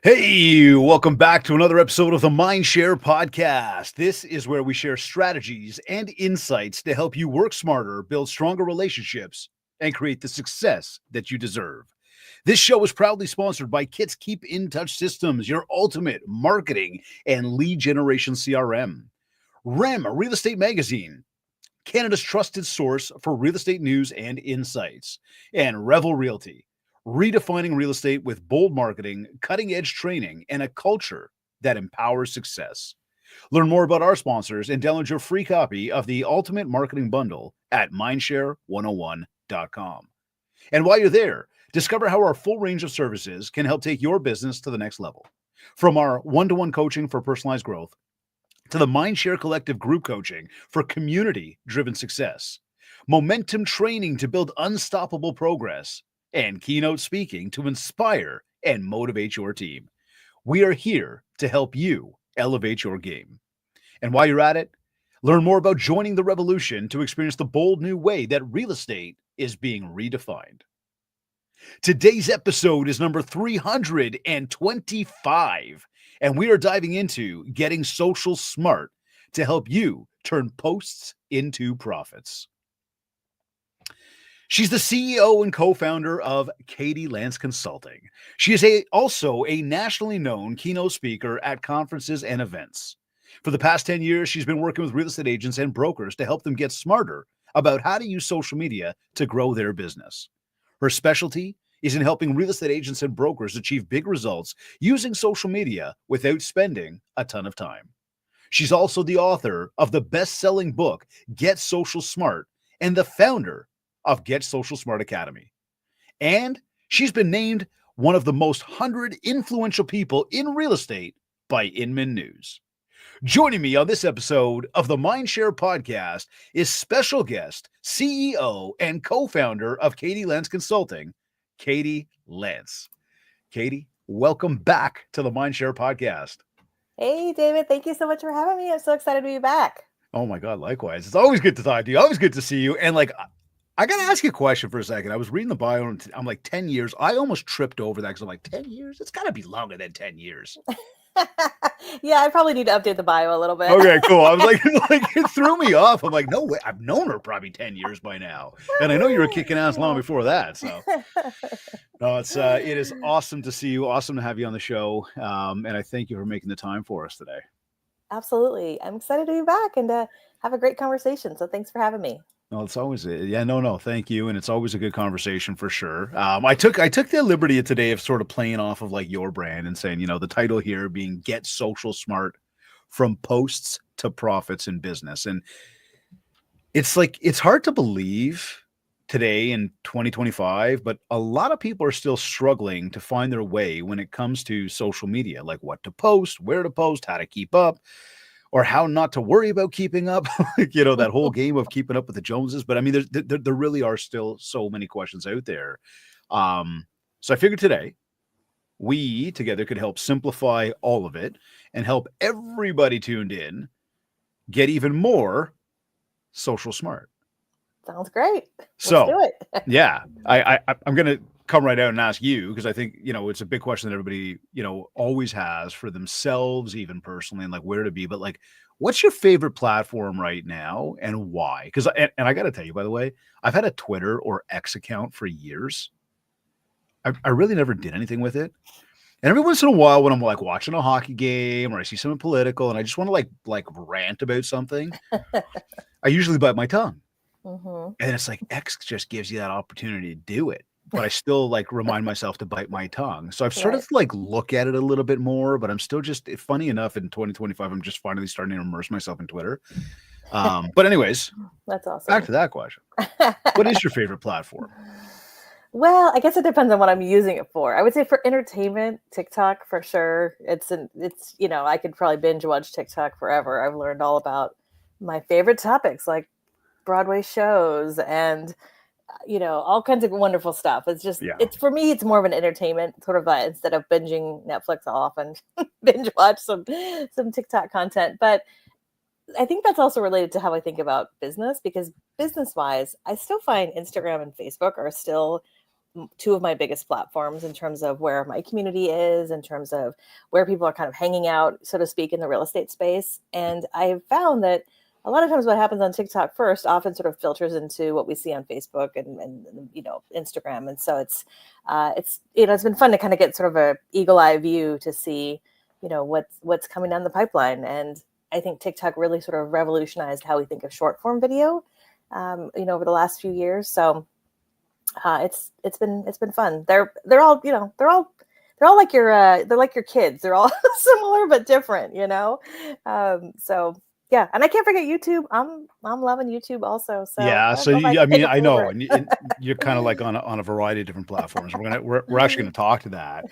Hey, welcome back to another episode of the MindShare podcast. This is where we share strategies and insights to help you work smarter, build stronger relationships, and create the success that you deserve. This show is proudly sponsored by Kit's Keep in Touch Systems, your ultimate marketing and lead generation CRM. REM, Real Estate Magazine, Canada's trusted source for real estate news and insights, and REVEL Realty, redefining real estate with bold marketing, cutting edge training, and a culture that empowers success. Learn more about our sponsors and download your free copy of the Ultimate Marketing Bundle at mindshare101.com. And while you're there, discover how our full range of services can help take your business to the next level. From our one-to-one coaching for personalized growth to the MindShare Collective group coaching for community-driven success, momentum training to build unstoppable progress, and keynote speaking to inspire and motivate your team. We are here to help you elevate your game. And while you're at it, learn more about joining the revolution to experience the bold new way that real estate is being redefined. Today's episode is number 325, and we are diving into getting social smart to help you turn posts into profits. She's the CEO and co-founder of Katie Lance Consulting. She is also a nationally known keynote speaker at conferences and events. For the past 10 years, she's been working with real estate agents and brokers to help them get smarter about how to use social media to grow their business. Her specialty is in helping real estate agents and brokers achieve big results using social media without spending a ton of time. She's also the author of the best-selling book, Get Social Smart, and the founder of Get Social Smart Academy. And she's been named one of the most 100 influential people in real estate by Inman News. Joining me on this episode of the MindShare podcast is special guest, CEO, and co-founder of Katie Lance Consulting, Katie Lance. Katie, welcome back to the MindShare podcast. Hey, David. Thank you so much for having me. I'm so excited to be back. Oh my God, likewise. It's always good to talk to you. Always good to see you. And I got to ask you a question for a second. I was reading the bio and I'm like 10 years. I almost tripped over that because I'm like 10 years? It's got to be longer than 10 years. Yeah, I probably need to update the bio a little bit. Okay, cool. I was like it threw me off. I'm like, no way. I've known her probably 10 years by now. And I know you were kicking ass long before that. So no, it is awesome to see you. Awesome to have you on the show. And I thank you for making the time for us today. Absolutely. I'm excited to be back and to have a great conversation. So thanks for having me. No, it's always no, thank you, and it's always a good conversation for sure. I took the liberty today of sort of playing off of like your brand and saying, the title here being "Get Social Smart: From Posts to Profits in Business," and it's hard to believe today in 2025, but a lot of people are still struggling to find their way when it comes to social media, like what to post, where to post, how to keep up, or how not to worry about keeping up, that whole game of keeping up with the Joneses. But I mean, there really are still so many questions out there. So I figured today we together could help simplify all of it and help everybody tuned in get even more social smart. Sounds great. So let's do it. Yeah, I'm going to come right out and ask you, because I think, it's a big question that everybody, always has for themselves, even personally, and like where to be. But like, what's your favorite platform right now and why? Because, and I got to tell you, by the way, I've had a Twitter or X account for years. I really never did anything with it. And every once in a while, when I'm like watching a hockey game or I see something political and I just want to like rant about something, I usually bite my tongue. Mm-hmm. And it's like X just gives you that opportunity to do it. But I still like remind myself to bite my tongue. So I've sort of like look at it a little bit more, but I'm still just funny enough in 2025, I'm just finally starting to immerse myself in Twitter. But anyways, that's awesome. Back to that question. What is your favorite platform? Well, I guess it depends on what I'm using it for. I would say for entertainment, TikTok for sure. It's I could probably binge watch TikTok forever. I've learned all about my favorite topics like Broadway shows and all kinds of wonderful stuff. It's just, It's for me, it's more of an entertainment sort of instead of binging Netflix, I'll often binge watch some TikTok content. But I think that's also related to how I think about business, because business wise, I still find Instagram and Facebook are still two of my biggest platforms in terms of where my community is, in terms of where people are kind of hanging out, so to speak, in the real estate space. And I've found that a lot of times what happens on TikTok first often sort of filters into what we see on Facebook and Instagram. And so it's it's been fun to kind of get sort of a eagle eye view to see, what's coming down the pipeline. And I think TikTok really sort of revolutionized how we think of short form video, over the last few years. So it's been fun. They're all like your kids. They're all similar but different, So yeah, and I can't forget YouTube. I'm loving YouTube also. So Yeah, I so don't know if I can take I it know, over. and you're kind of like on a variety of different platforms. We're actually gonna talk to that.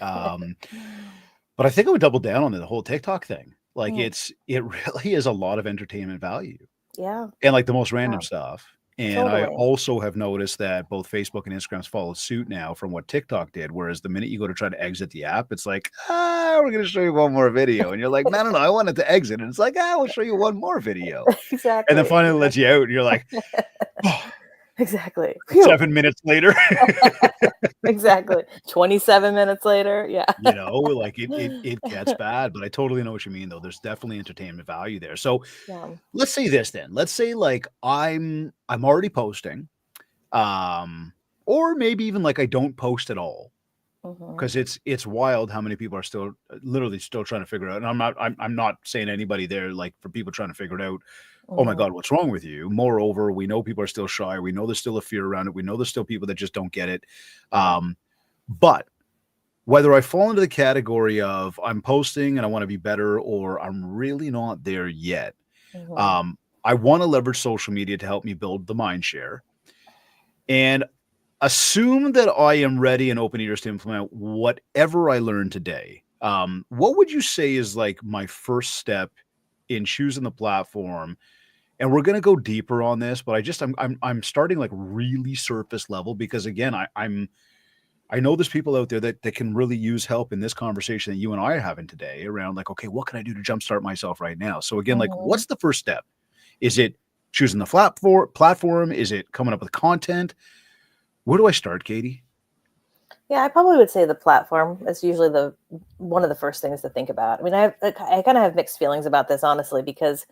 But I think I would double down on the whole TikTok thing. Like Mm, it really is a lot of entertainment value yeah, and like the most random yeah, stuff. And I totally. also have noticed that both Facebook and Instagram's followed suit now from what TikTok did. Whereas the minute you go to try to exit the app, it's like, we're gonna show you one more video. And you're like, no, no, no, I wanted to exit. And it's like, we'll show you one more video. And then Exactly. finally it lets you out, and you're like, oh, Exactly. Phew. 7 minutes later. Exactly. 27 minutes later. Yeah. Like it gets bad, but I totally know what you mean though. There's definitely entertainment value there. So Yeah. let's say this then. Let's say like I'm already posting, or maybe even like I don't post at all Hmm. because it's wild how many people are still literally still trying to figure out. And I'm not saying anybody there like for people trying to figure it out. Oh my Hmm. God, what's wrong with you? Moreover, we know people are still shy. We know there's still a fear around it. We know there's still people that just don't get it. Um, but whether I fall into the category of I'm posting and I want to be better or I'm really not there yet, Hmm. I want to leverage social media to help me build the mind share and assume that I am ready and open ears to implement whatever I learned today. What would you say is like my first step in choosing the platform? And we're gonna go deeper on this, but I'm starting like really surface level because again, I know there's people out there that can really use help in this conversation that you and I are having today around like, okay, what can I do to jumpstart myself right now? So again, like, Hmm. what's the first step? Is it choosing the platform? Is it coming up with content? Where do I start, Katie? Yeah, I probably would say the platform is usually the one of the first things to think about. I mean, I kind of have mixed feelings about this, honestly, because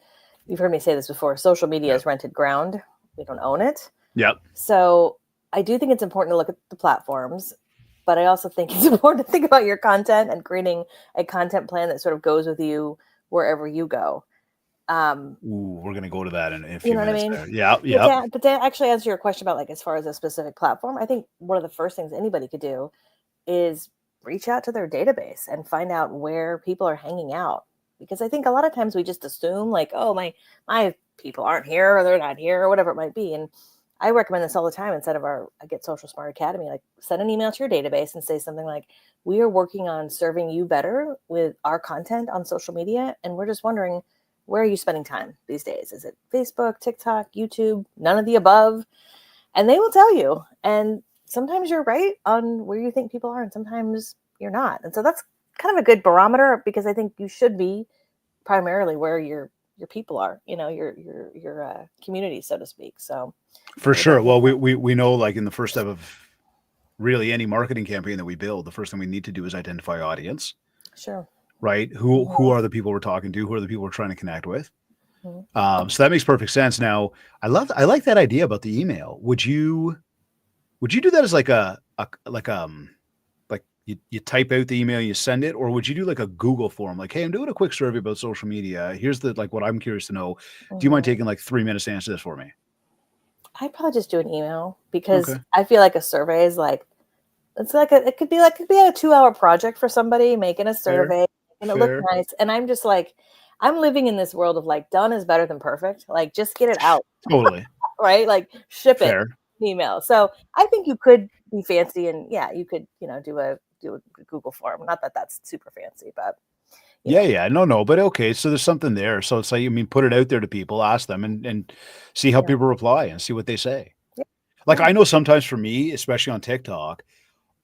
you've heard me say this before. Social media Yeah. is rented ground. We don't own it. Yep. So I do think it's important to look at the platforms, but I also think it's important to think about your content and creating a content plan that sort of goes with you wherever you go. Um, Ooh, we're gonna go to that in a you few know what I minutes mean? there. Yeah. But Yep. to actually answer your question about like as far as a specific platform, I think one of the first things anybody could do is reach out to their database and find out where people are hanging out. Because I think a lot of times we just assume like, oh, my people aren't here or they're not here or whatever it might be. And I recommend this all the time inside of our Get Social Smart Academy. Like send an email to your database and say something like, we are working on serving you better with our content on social media. And we're just wondering, where are you spending time these days? Is it Facebook, TikTok, YouTube, none of the above? And they will tell you. And sometimes you're right on where you think people are, and sometimes you're not. And so that's kind of a good barometer because I think you should be primarily where your people are, your community, so to speak. So For I would sure. definitely Well, say, we know like in the first step of really any marketing campaign that we build, the first thing we need to do is identify audience, sure. right? Who Hmm. are the people we're talking to? Who are the people we're trying to connect with? Hmm. So that makes perfect sense. Now, I like that idea about the email. Would you do that as like like you type out the email, you send it, or would you do like a Google form? Like, hey, I'm doing a quick survey about social media. Here's the like what I'm curious to know. Do you mind Hmm. taking like 3 minutes to answer this for me? I'd probably just do an email because Okay, I feel like a survey is like it could be a 2 hour project for somebody making a fair, survey and it look fair, nice. And I'm just like, I'm living in this world of like done is better than perfect. Like just get it out, totally right? Like ship it fair. email. So I think you could be fancy and yeah, you could, do a Google form. Not that that's super fancy, but you Yeah, know, yeah, no, no, but okay, so there's something there. So it's like, I mean, put it out there to people, ask them, and see how yeah, people reply and see what they say. yeah, Like yeah. I know sometimes for me, especially on TikTok,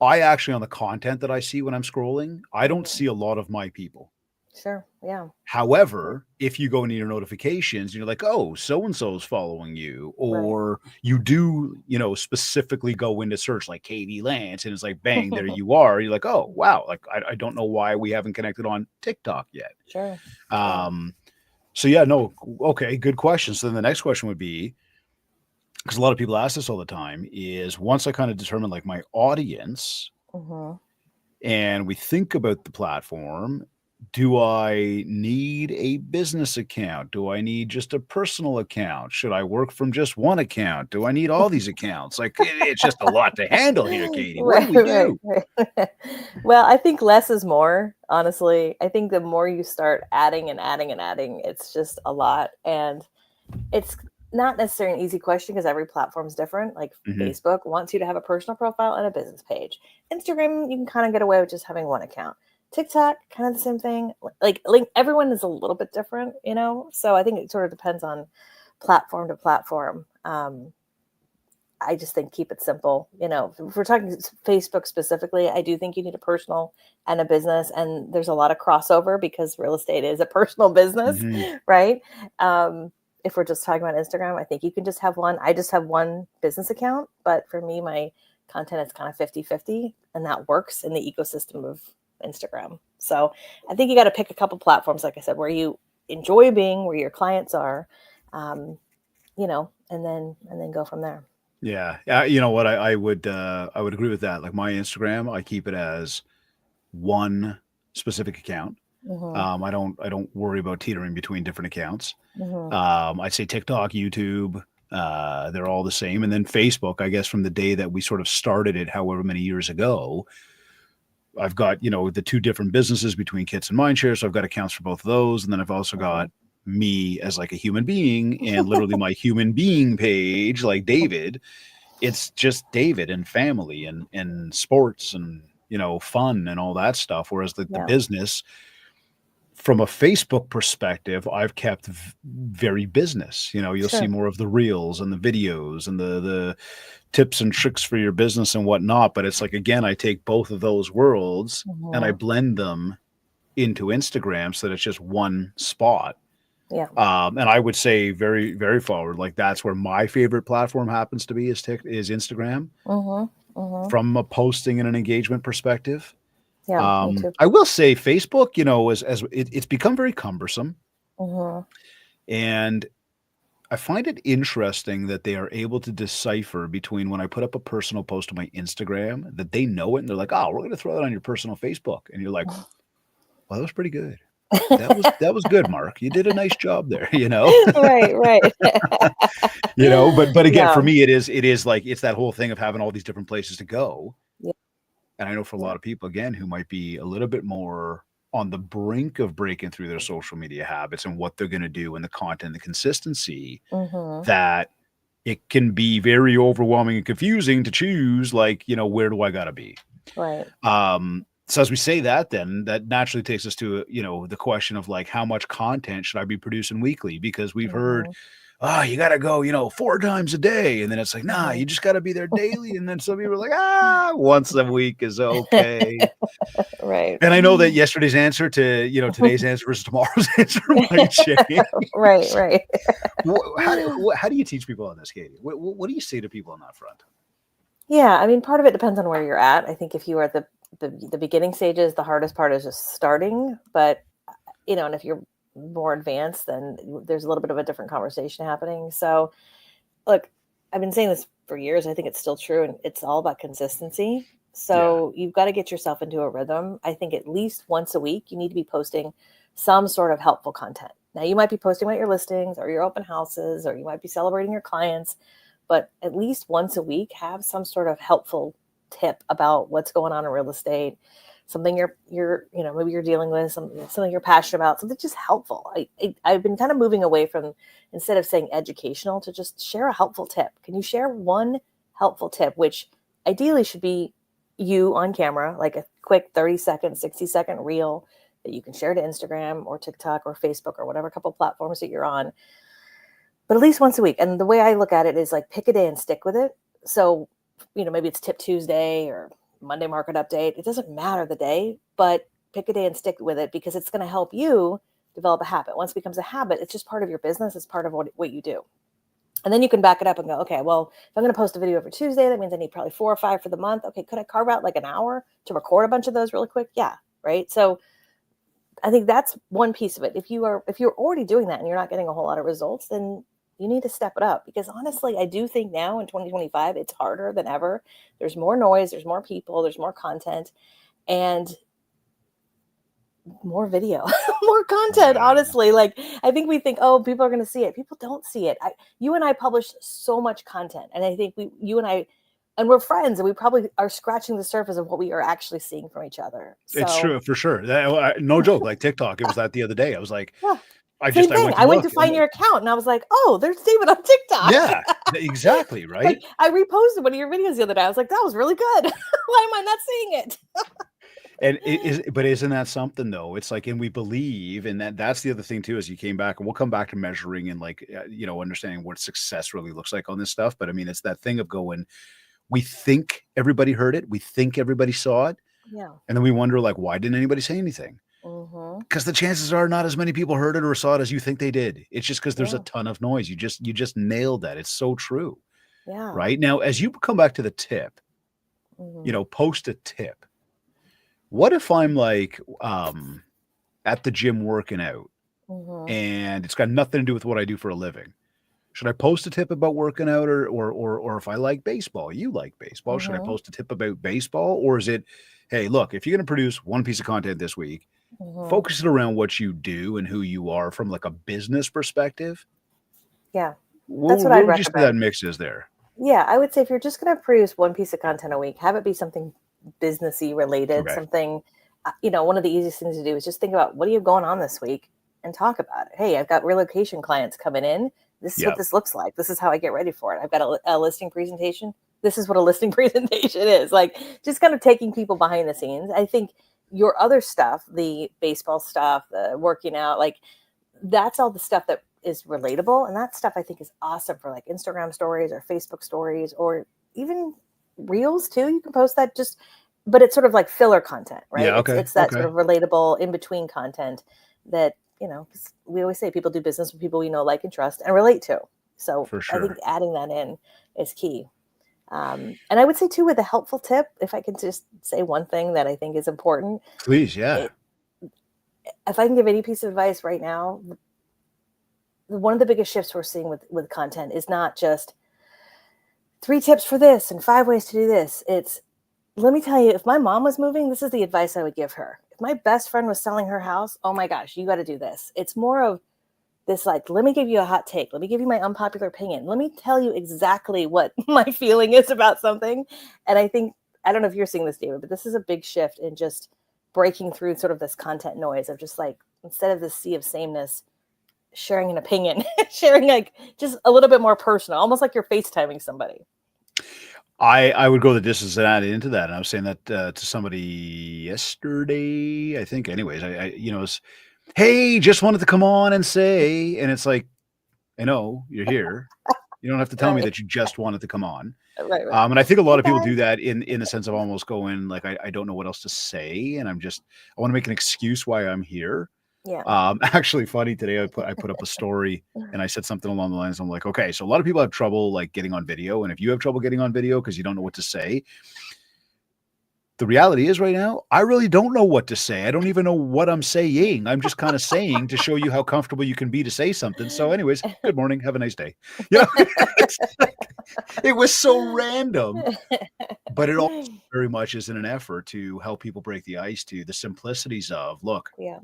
I actually on the content that I see when I'm scrolling, I don't Mhm. see a lot of my people. Sure. Yeah. However, if you go into your notifications and you're like, oh, so-and-so is following you, Right. or you do, specifically go into search like Katie Lance and it's like, bang, there you are. You're like, oh, wow. Like, I don't know why we haven't connected on TikTok yet. Sure. Sure. So yeah, no. Okay. Good question. So then the next question would be, because a lot of people ask this all the time, is once I kind of determine like my audience Mm-hmm. and we think about the platform, do I need a business account? Do I need just a personal account? Should I work from just one account? Do I need all these accounts? Like it's just a lot to handle here, Katie. What do Right, we right, do? right. Well, I think less is more, honestly. I think the more you start adding and adding and adding, it's just a lot. And it's not necessarily an easy question because every platform is different. Like Mhm. Facebook wants you to have a personal profile and a business page. Instagram, you can kind of get away with just having one account. TikTok, kind of the same thing. Like everyone is a little bit different, So I think it sort of depends on platform to platform. I just think keep it simple. If we're talking Facebook specifically, I do think you need a personal and a business, and there's a lot of crossover because real estate is a personal business, Mhm. right? If we're just talking about Instagram, I think you can just have one. I just have one business account, but for me, my content is kind of 50-50, and that works in the ecosystem of Instagram. So I think you got to pick a couple platforms, like I said, where you enjoy being, where your clients are, and then go from there. Yeah. You know what? I would agree with that. Like my Instagram, I keep it as one specific account. Hmm. I don't worry about teetering between different accounts. Hmm. I'd say TikTok, YouTube, they're all the same. And then Facebook, I guess from the day that we sort of started it, however many years ago, I've got, the two different businesses between Kits and Mindshare. So I've got accounts for both of those. And then I've also got me as like a human being and literally my human being page, like David. It's just David and family and sports and, fun and all that stuff. Whereas the Yeah, business, from a Facebook perspective, I've kept very business. You'll see sure. more of the reels and the videos and the tips and tricks for your business and whatnot. But it's like, again, I take both of those worlds and I Hmm. blend them into Instagram so that it's just one spot. Yeah. And I would say very, very forward, like that's where my favorite platform happens to be is Instagram Hmm. Hmm. from a posting and an engagement perspective. Yeah, me too. I will say Facebook, it's become very cumbersome. Hmm. And I find it interesting that they are able to decipher between when I put up a personal post on my Instagram that they know it and they're like, oh, we're going to throw that on your personal Facebook. And you're like, well, that was pretty good. That was good, Mark. You did a nice job there, Right, right. but again, for Yeah. me, it is like, it's that whole thing of having all these different places to go. Yeah. And I know for a Yeah. lot of people, again, who might be a little bit more on the brink of breaking through their social media habits and what they're going to do and the content, the consistency, Hmm. that it can be very overwhelming and confusing to choose, like, where do I got to be? Right. So as we say that, then that naturally takes us to, the question of like, how much content should I be producing weekly? Because we've heard, Hmm. oh, you got to go, 4 times a day. And then it's like, nah, Hmm. you just got to be there daily. And then some people are like, once a week is okay. Right. And I know that yesterday's answer to, today's answer versus tomorrow's answer might change. Right, right. How do you teach people on this, Katie? What do you say to people on that front? Yeah, I mean, part of it depends on where you're at. I think if you are at the beginning stages, the hardest part is just starting. But and if you're more advanced, then there's a little bit of a different conversation happening. So, look, I've been saying this for years. I think it's still true, and it's all about consistency. Yeah. So you've got to get yourself into a rhythm. I think at least once a week, you need to be posting some sort of helpful content. Now, you might be posting about your listings or your open houses, or you might be celebrating your clients, but at least once a week, have some sort of helpful tip about what's going on in real estate, something you're maybe you're dealing with, something you're passionate about, something just helpful. I've been kind of moving away from, instead of saying educational, to just share a helpful tip. Can you share one helpful tip, which ideally should be you on camera, like a quick 30-second, 60-second reel that you can share to Instagram or TikTok or Facebook or whatever couple platforms that you're on, but at least once a week. And the way I look at it is like pick a day and stick with it. So, maybe it's Tip Tuesday or Monday market update. It doesn't matter the day, but pick a day and stick with it, because it's going to help you develop a habit. Once it becomes a habit, it's just part of your business. It's part of what you do. And then you can back it up and go, okay, well, if I'm going to post a video every Tuesday, that means I need probably 4 or 5 for the month. Okay, could I carve out like an hour to record a bunch of those really quick? Yeah, right. So I think that's one piece of it. If you're already doing that and you're not getting a whole lot of results, then you need to step it up, because honestly, I do think now in 2025, it's harder than ever. There's more noise, there's more people, there's more content, and more video, more content. Yeah. Honestly, like, I think we think, oh, people are going to see it. People don't see it. You and I publish so much content, and I think you and I, and we're friends, and we probably are scratching the surface of what we are actually seeing from each other. It's So true, for sure. No joke. Like TikTok, it was that the other day. I was like, yeah, I same thing. went I went look, to find your account, and I was like, oh, there's David on TikTok. yeah, exactly, right. Like, I reposted one of your videos the other day. I was like, that was really good. Why am I not seeing it? And but isn't that something though? It's like, and we believe, and that's the other thing too, is you came back, and we'll come back to measuring and like, understanding what success really looks like on this stuff. But I mean, it's that thing of going, we think everybody heard it, we think everybody saw it, Yeah. and then we wonder, like, why didn't anybody say anything? Mm-hmm. Because the chances are not as many people heard it or saw it as you think they did. It's just because there's a Yeah. ton of noise. You just nailed that. It's so true. Yeah. Right now, as you come back to the tip, Mm-hmm. post a tip. What if I'm like at the gym working out, Mm-hmm. and it's got nothing to do with what I do for a living? Should I post a tip about working out, or if I like baseball, you like baseball, should I Mm-hmm. post a tip about baseball? Or is it, hey, look, if you're going to produce one piece of content this week, Mm-hmm. focus it around what you do and who you are from like a business perspective? Yeah. What That's what I'd would you say that recommend. mix is there? Yeah, I would say if you're just going to produce one piece of content a week, have it be something businessy related, Okay. something, one of the easiest things to do is just think about, what do you have going on this week, and talk about it. Hey, I've got relocation clients coming in. This is Yeah. what this looks like. This is how I get ready for it. I've got a listing presentation. This is what a listing presentation is. Like, just kind of taking people behind the scenes. I think your other stuff, the baseball stuff, the working out, like, that's all the stuff that is relatable. And that stuff I think is awesome for like Instagram stories or Facebook stories, or even reels too. You can post that, but it's sort of like filler content, right? Yeah. Okay. It's that Okay. sort of relatable in between content that, 'cause we always say people do business with people we know, like, and trust and relate to. So For I think sure. adding that in is key. And I would say too, with a helpful tip, if I could just say one thing that I think is important, Please. Yeah. if I can give any piece of advice right now, one of the biggest shifts we're seeing with content is not just 3 tips for this and 5 ways to do this. It's, let me tell you, if my mom was moving, this is the advice I would give her. If my best friend was selling her house, oh my gosh, you got to do this. It's more of this, like, let me give you a hot take. Let me give you my unpopular opinion. Let me tell you exactly what my feeling is about something. And I think, I don't know if you're seeing this, David, but this is a big shift in just breaking through sort of this content noise of just like, instead of this sea of sameness, sharing an opinion, sharing like just a little bit more personal, almost like you're FaceTiming somebody. I would go the distance and add into that. And I was saying that to somebody yesterday, I think. Anyways, it's, hey, just wanted to come on and say, and it's like, I know you're here. You don't have to tell me Right. that you just wanted to come on. Right. And I think a lot of people Okay. do that in the sense of almost going like, I don't know what else to say, and I want to make an excuse why I'm here. Yeah. Actually, funny today, I put up a story and I said something along the lines. I'm like, okay, so a lot of people have trouble like getting on video, and if you have trouble getting on video because you don't know what to say, the reality is right now, I really don't know what to say. I don't even know what I'm saying. I'm just kind of saying to show you how comfortable you can be to say something. So, anyways, good morning, have a nice day. It's like, it was so random, but it also very much is in an effort to help people break the ice to the simplicities of, look, Yeah.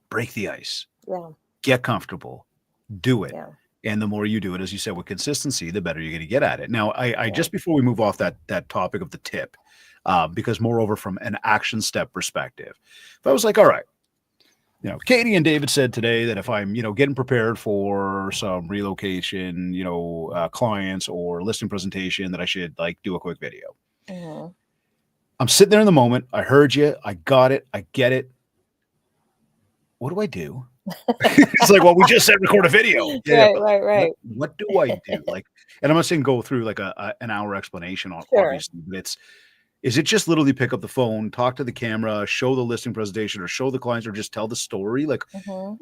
break the ice. Yeah. Get comfortable, do it. Yeah. And the more you do it, as you said, with consistency, the better you're going to get at it. Now, I Yeah. just before we move off that topic of the tip, because moreover, from an action step perspective, if I was like, all right, Katie and David said today that if I'm, getting prepared for some relocation, clients or listing presentation, that I should like do a quick video. Mhm. I'm sitting there in the moment. I heard you. I got it. I get it. What do I do? It's like, well, we just said record a video. Yeah, but Right. what do I do? Like, and I'm not saying go through like an hour explanation on Sure. obviously, but Is it just literally pick up the phone, talk to the camera, show the listing presentation, or show the clients, or just tell the story? Like,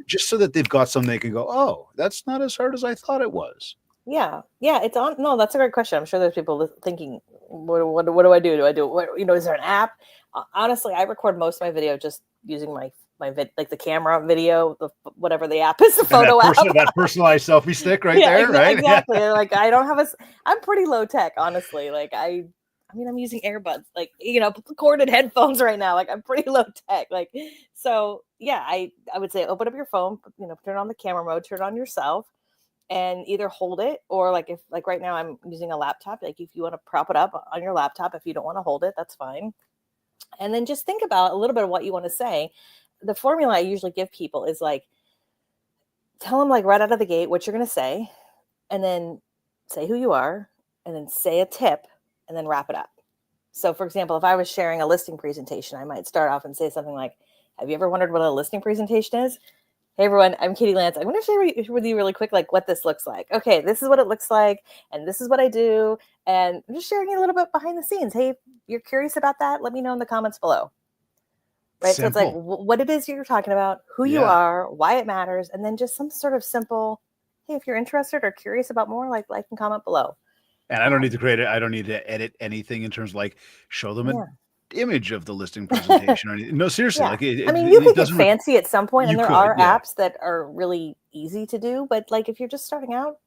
just so that they've got something they can go, oh, that's not as hard as I thought it was. Yeah. It's on. No, that's a great question. I'm sure there's people thinking, what do I do? Do I do what, is there an app? Honestly, I record most of my video just using my like the camera video, whatever the app is, the photo app. That personalized selfie stick right there, right? Exactly. Like I don't have I'm pretty low tech, honestly. Like I mean, I'm using earbuds, like, corded headphones right now. Like I'm pretty low tech. Like, so yeah, I would say open up your phone, turn on the camera mode, turn on yourself, and either hold it, or like if like right now I'm using a laptop, like if you want to prop it up on your laptop, if you don't want to hold it, that's fine. And then just think about a little bit of what you want to say. The formula I usually give people is like, tell them like right out of the gate what you're going to say, and then say who you are, and then say a tip, and then wrap it up. So for example, if I was sharing a listing presentation, I might start off and say something like, have you ever wondered what a listing presentation is? Hey everyone, I'm Katie Lance. I'm going to share with you really quick, like what this looks like. Okay, this is what it looks like, and this is what I do. And I'm just sharing a little bit behind the scenes. Hey, if you're curious about that, let me know in the comments below. Right. Simple. So it's like what it is you're talking about, who you are, why it matters, and then just some sort of simple, hey, if you're interested or curious about more, like and comment below. And I don't need to create it. I don't need to edit anything in terms of like show them an image of the listing presentation or anything. No, seriously. Like I mean, you could get fancy at some point, and there are apps that are really easy to do. But like if you're just starting out,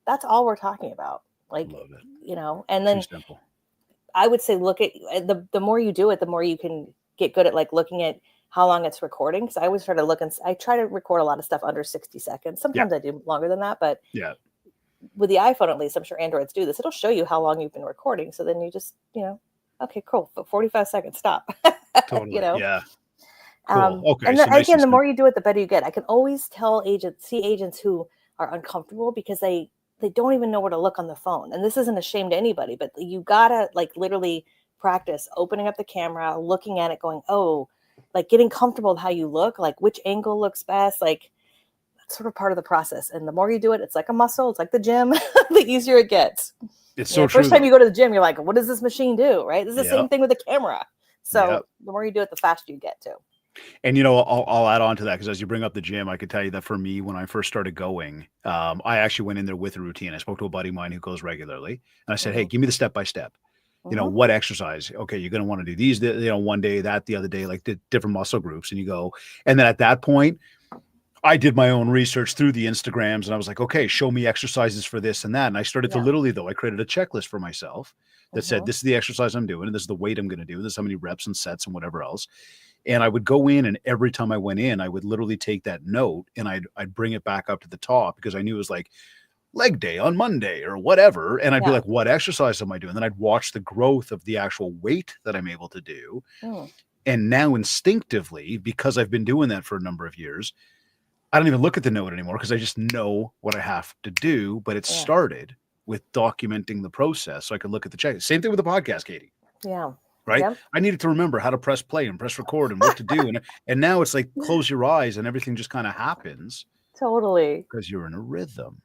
that's all we're talking about. Like, and then I would say look at the more you do it, the more you can get good at like looking at how long it's recording. Because I always try to look, and I try to record a lot of stuff under 60 seconds. Sometimes I do longer than that, but with the iPhone, at least, I'm sure Androids do this. It'll show you how long you've been recording. So then you just, okay, cool. 45 seconds, stop. Totally. Yeah. Cool. Okay. And then, again, the more you do it, the better you get. I can always tell see agents who are uncomfortable because they don't even know where to look on the phone. And this isn't a shame to anybody, but you gotta like literally practice opening up the camera, looking at it, going, oh, like getting comfortable with how you look, like which angle looks best, like that's sort of part of the process. And the more you do it, it's like a muscle, it's like the gym, the easier it gets. It's so true. First time you go to the gym, you're like, what does this machine do? Right? This is the same thing with the camera. So the more you do it, the faster you get to. And, I'll add on to that because as you bring up the gym, I could tell you that for me, when I first started going, I actually went in there with a routine. I spoke to a buddy of mine who goes regularly, and I said, hey, give me the step-by-step. What exercise? Okay, you're going to want to do these, one day, that the other day, like the different muscle groups, and you go. And then at that point, I did my own research through the Instagrams, and I was like, okay, show me exercises for this and that. And I started to literally, I created a checklist for myself that said, this is the exercise I'm doing, and this is the weight I'm going to do, this is how many reps and sets and whatever else. And I would go in, and every time I went in, I would literally take that note and I'd bring it back up to the top because I knew it was like leg day on Monday or whatever. And I'd be like, what exercise am I doing? Then I'd watch the growth of the actual weight that I'm able to do. And now instinctively, because I've been doing that for a number of years, I don't even look at the note anymore because I just know what I have to do. But it started with documenting the process so I could look at the check. Same thing with the podcast, Katie. Yeah. Right. Yep. I needed to remember how to press play and press record and what to do. And now it's like, close your eyes and everything just kind of happens. Totally. Because you're in a rhythm.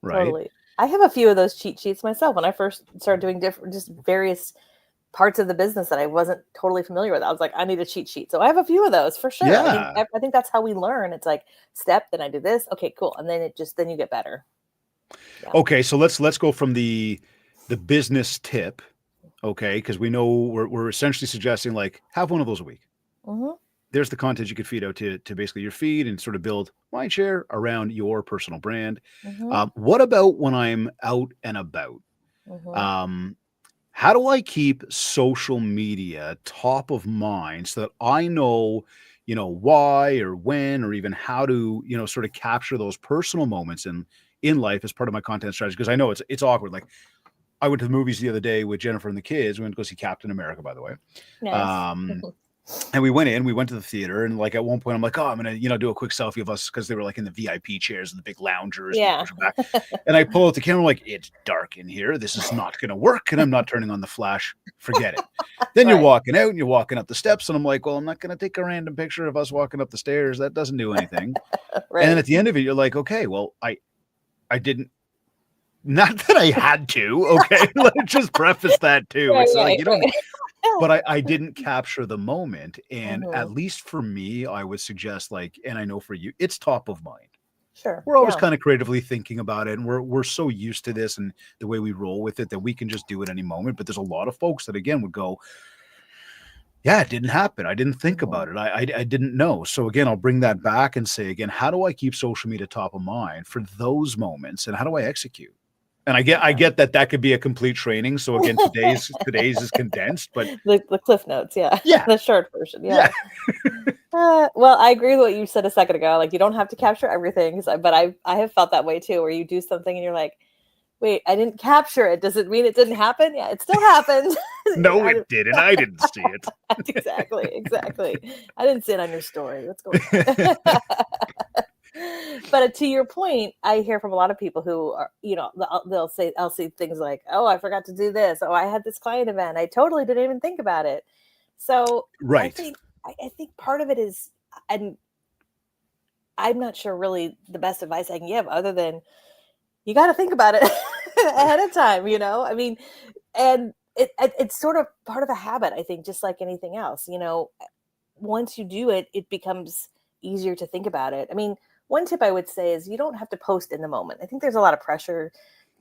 Right. Totally. I have a few of those cheat sheets myself when I first started doing just various parts of the business that I wasn't totally familiar with. I was like, I need a cheat sheet. So I have a few of those for sure. Yeah. I think that's how we learn. It's like step, then I do this. Okay, cool. And then then you get better. Yeah. Okay. So let's go from the business tip. Okay. Because we know we're essentially suggesting like have one of those a week. There's the content you could feed out to basically your feed and sort of build MindShare around your personal brand. What about when I'm out and about? How do I keep social media top of mind so that I know, why or when or even how to, sort of capture those personal moments in life as part of my content strategy? Because I know it's awkward. Like I went to the movies the other day with Jennifer and the kids. We went to go see Captain America, by the way. Nice. And we went to the theater, and like at one point I'm like, oh, I'm going to, do a quick selfie of us because they were like in the VIP chairs and the big loungers. Yeah. And I pull out the camera, like, it's dark in here. This is not going to work. And I'm not turning on the flash. Forget it. Then you're walking out and you're walking up the steps. And I'm like, well, I'm not going to take a random picture of us walking up the stairs. That doesn't do anything. Right. And then at the end of it, you're like, okay, well, I didn't. Not that I had to, okay? Let's just preface that too. It's like but I didn't capture the moment. And at Mhm. least for me, I would suggest, like, and I know for you, it's top of mind. Sure. We're always Yeah. kind of creatively thinking about it, and we're so used to this and the way we roll with it that we can just do it any moment. But there's a lot of folks that again would go, yeah, it didn't happen. I didn't think Mhm. about it. I didn't know. So again, I'll bring that back and say again, how do I keep social media top of mind for those moments, and how do I execute? And I Yeah. get that that could be a complete training. So again, today's is condensed, but The cliff notes, yeah. yeah, The short version, yeah, yeah. Well, I agree with what you said a second ago. Like, you don't have to capture everything, but I have felt that way too, where you do something and you're like, "Wait, I didn't capture it. Does it mean it didn't happen?" Yeah, it still happened. no, I it didn't didn't. I didn't see it. exactly, exactly. I didn't see it on your story. What's going on? But to your point, I hear from a lot of people who are, they'll say, I'll see things like, "Oh, I forgot to do this. Oh, I had this client event. I totally didn't even think about it." So I Right. think, I think part of it is, and I'm not sure really the best advice I can give other than you got to think about it ahead of time. I mean, and it's sort of part of a habit, I think, just like anything else. Once you do it, it becomes easier to think about it. I mean, one tip I would say is you don't have to post in the moment. I think there's a lot of pressure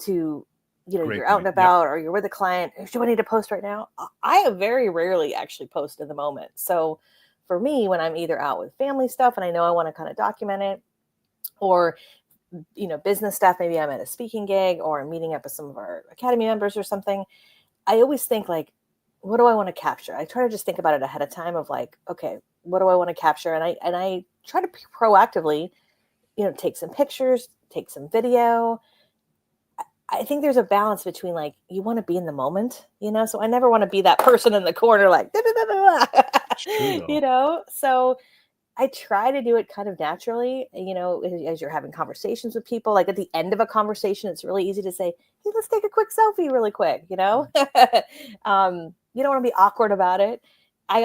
to, Great you're out and point. Yep. about or you're with a client. Do I need to post right now? I very rarely actually post in the moment. So for me, when I'm either out with family stuff and I know I want to kind of document it, or business stuff, maybe I'm at a speaking gig or I'm meeting up with some of our academy members or something, I always think like, what do I want to capture? I try to just think about it ahead of time of like, okay, what do I want to capture? And I try to proactively, take some pictures, take some video. I think there's a balance between like you want to be in the moment, so I never want to be that person in the corner like "Da, da, da, da, da." It's true though. So I try to do it kind of naturally, as you're having conversations with people. Like at the end of a conversation, it's really easy to say, "Hey, let's take a quick selfie really quick," You don't want to be awkward about it. I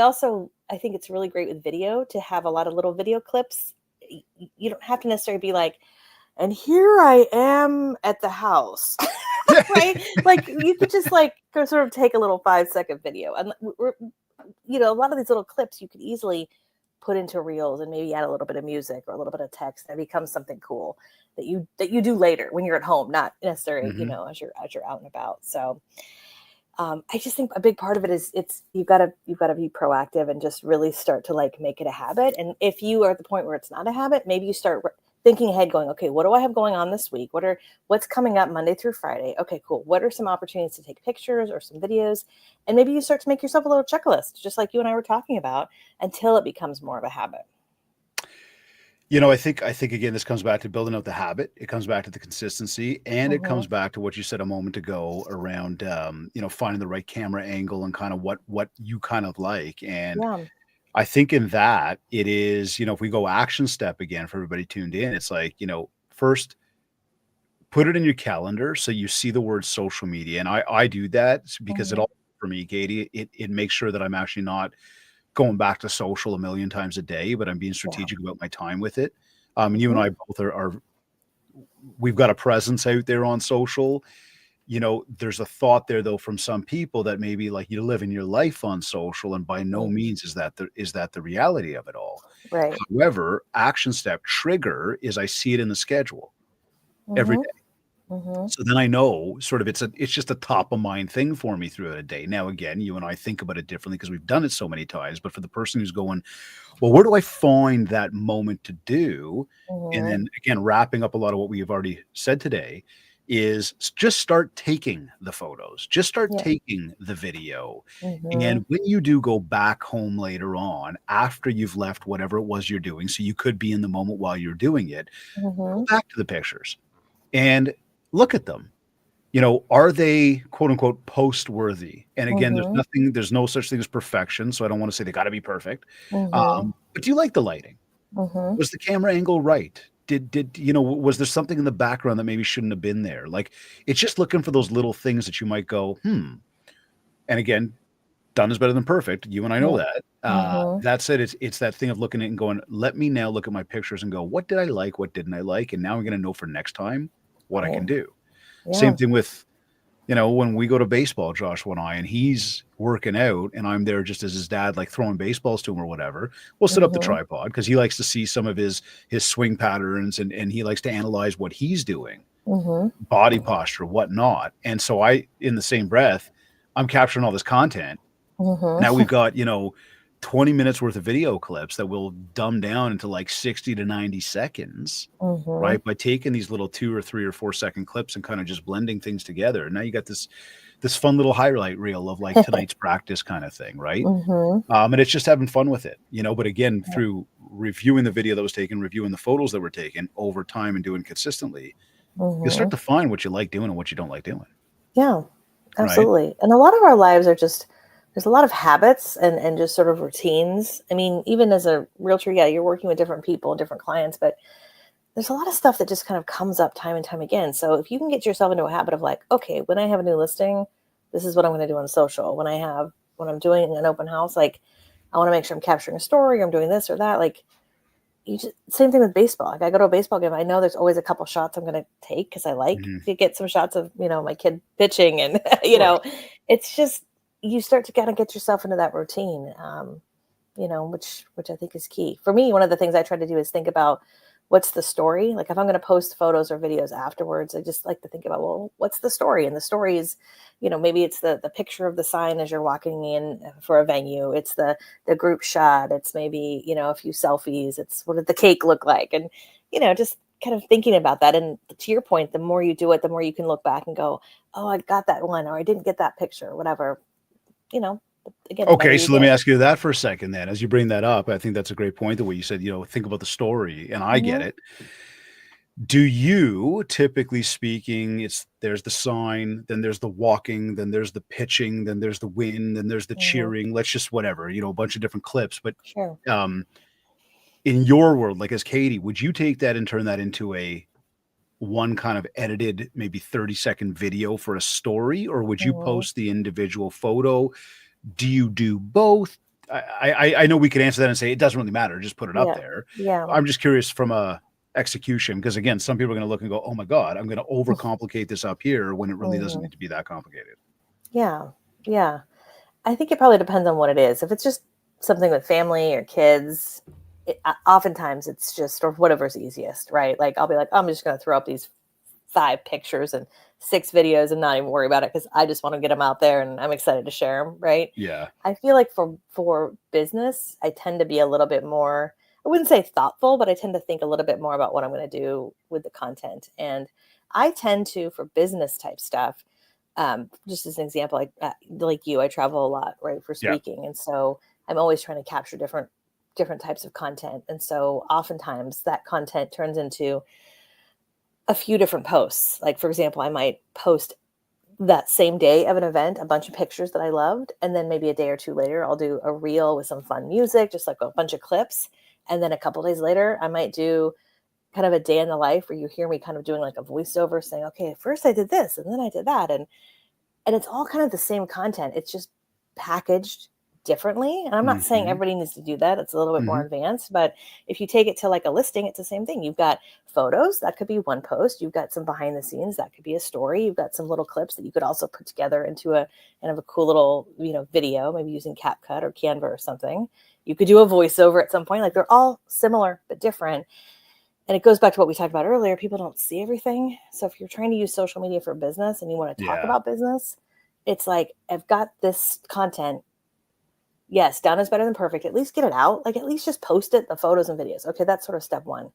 think it's really great with video to have a lot of little video clips. You don't have to necessarily be like, "And here I am at the house." Right? Like you could just like go sort of take a little 5-second video. And a lot of these little clips you could easily put into reels and maybe add a little bit of music or a little bit of text and it becomes something cool that you do later when you're at home, not necessarily, Mhm. as you're out and about. So I just think a big part of it is you've got to be proactive and just really start to like make it a habit. And if you are at the point where it's not a habit, maybe you start thinking ahead, going, okay, what do I have going on this week? What's coming up Monday through Friday? Okay, cool. What are some opportunities to take pictures or some videos? And maybe you start to make yourself a little checklist, just like you and I were talking about, until it becomes more of a habit. I think again, this comes back to building out the habit. It comes back to the consistency, and it Hmm. comes back to what you said a moment ago around, finding the right camera angle and kind of what you kind of like. And Yeah. I think in that it is, if we go action step again for everybody tuned in, it's like, first put it in your calendar so you see the word social media. And I do that because it Hmm. all for me, Katie, it makes sure that I'm actually not going back to social a million times a day, but I'm being Yeah. strategic about my time with it. And you and Hmm. I both are we've got a presence out there on social. There's a thought there though from some people that maybe like you're living your life on social, and by no Hmm. means is that the reality of it all. Right. However, action step trigger is I see it in the schedule every Hmm. day. Hmm. So then I know sort of it's just a top of mind thing for me throughout a day. Now again, you and I think about it differently because we've done it so many times. But for the person who's going, well, where do I find that moment to do? And Hmm. then again, wrapping up a lot of what we have already said today is just start taking the photos, just start Yeah. taking the video. Hmm. And when you do go back home later on, after you've left whatever it was you're doing, so you could be in the moment while you're doing it, go Hmm. back to the pictures and look at them. Are they quote unquote post worthy? And again, Hmm. there's no such thing as perfection. So I don't want to say they got to be perfect. Hmm. But do you like the lighting? Hmm. Was the camera angle right? Was there something in the background that maybe shouldn't have been there? Like, it's just looking for those little things that you might go, hmm. And again, done is better than perfect. You and I know Yeah. that. Hmm. That said, it's that thing of looking at it and going, let me now look at my pictures and go, what did I like? What didn't I like? And now I'm going to know for next time what I Right. can do. Yeah. Same thing with when we go to baseball, Joshua and I, and he's working out and I'm there just as his dad, like throwing baseballs to him or whatever, we'll set up the Mm-hmm. tripod because he likes to see some of his swing patterns, and he likes to analyze what he's doing, Mm-hmm. body posture, whatnot. And so in the same breath, I'm capturing all this content. Now Mm-hmm. we've got, 20 minutes worth of video clips that we'll dumb down into like 60 to 90 seconds, Mm-hmm. right? By taking these little 2 or 3 or 4 second clips and kind of just blending things together. Now you got this fun little highlight reel of like tonight's practice kind of thing, right? Mm-hmm. And it's just having fun with it, But again, through reviewing the video that was taken, reviewing the photos that were taken over time and doing consistently, you'll start Mm-hmm. to find what you like doing and what you don't like doing, Yeah, right? absolutely. And a lot of our lives are just there's a lot of habits and just sort of routines. I mean, even as a realtor, yeah, you're working with different people and different clients, but there's a lot of stuff that just kind of comes up time and time again. So if you can get yourself into a habit of like, okay, when I have a new listing, this is what I'm going to do on social. When I'm doing an open house, like I want to make sure I'm capturing a story, or I'm doing this or that. Like you just same thing with baseball. Like I go to a baseball game, I know there's always a couple shots I'm going to take because I like Mhm. to get some shots of my kid pitching, and Of course. it's just you start to kind of get yourself into that routine. Which I think is key. For me, one of the things I try to do is think about what's the story. Like if I'm going to post photos or videos afterwards, I just like to think about, well, what's the story? And the story is, maybe it's the picture of the sign as you're walking in for a venue. It's the group shot. It's maybe, a few selfies. It's what did the cake look like? And, just kind of thinking about that. And to your point, the more you do it, the more you can look back and go, oh, I got that one, or I didn't get that picture, or whatever, you know, again, the better Okay, you so let me get. ask you that for a second then. As you bring that up, I think that's a great point, the way you said, think about the story, and I get Mm-hmm. it. Do you, typically speaking, there's the sign, then there's the walking, then there's the pitching, then there's the win, then there's the Mm-hmm. cheering, let's just whatever, a bunch of different clips. But Sure. um in your world, like as Katie, would you take that and turn that into a one kind of edited, maybe 30-second video for a story, or would you Mm-hmm. post the individual photo? Do you do both? I know we could answer that and say it doesn't really matter, just put it up Yeah. there. Yeah. I'm just curious from a execution, because again, some people are going to look and go, "Oh my god, I'm going to overcomplicate this up here," when it really doesn't Mm-hmm. need to be that complicated. Yeah. Yeah. I think it probably depends on what it is. If it's just something with family or kids, oftentimes it's just, or whatever's easiest, right? Like I'll be like, oh, I'm just going to throw up these 5 pictures and 6 videos and not even worry about it because I just want to get them out there and I'm excited to share them, right? Yeah. I feel like for business, I tend to be a little bit more, I wouldn't say thoughtful, but I tend to think a little bit more about what I'm going to do with the content. And I tend to, for business type stuff, just as an example, like you, I travel a lot, right, for Yeah. speaking. And so I'm always trying to capture different types of content. And so oftentimes that content turns into a few different posts. Like, for example, I might post that same day of an event, a bunch of pictures that I loved. And then maybe a day or two later, I'll do a reel with some fun music, just like a bunch of clips. And then a couple days later, I might do kind of a day in the life where you hear me kind of doing like a voiceover saying, okay, first I did this and then I did that. And it's all kind of the same content. It's just packaged differently. And I'm not saying Hmm. everybody needs to do that. It's a little bit more Hmm. advanced, but if you take it to like a listing, it's the same thing. You've got photos, that could be one post. You've got some behind the scenes, that could be a story. You've got some little clips that you could also put together into a kind of a cool little, video, maybe using CapCut or Canva or something. You could do a voiceover at some point. Like they're all similar but different. And it goes back to what we talked about earlier. People don't see everything. So if you're trying to use social media for business and you want to talk Yeah. about business, it's like, I've got this content. Yes, done is better than perfect. At least get it out. Like, at least just post it, the photos and videos. Okay, that's sort of step one.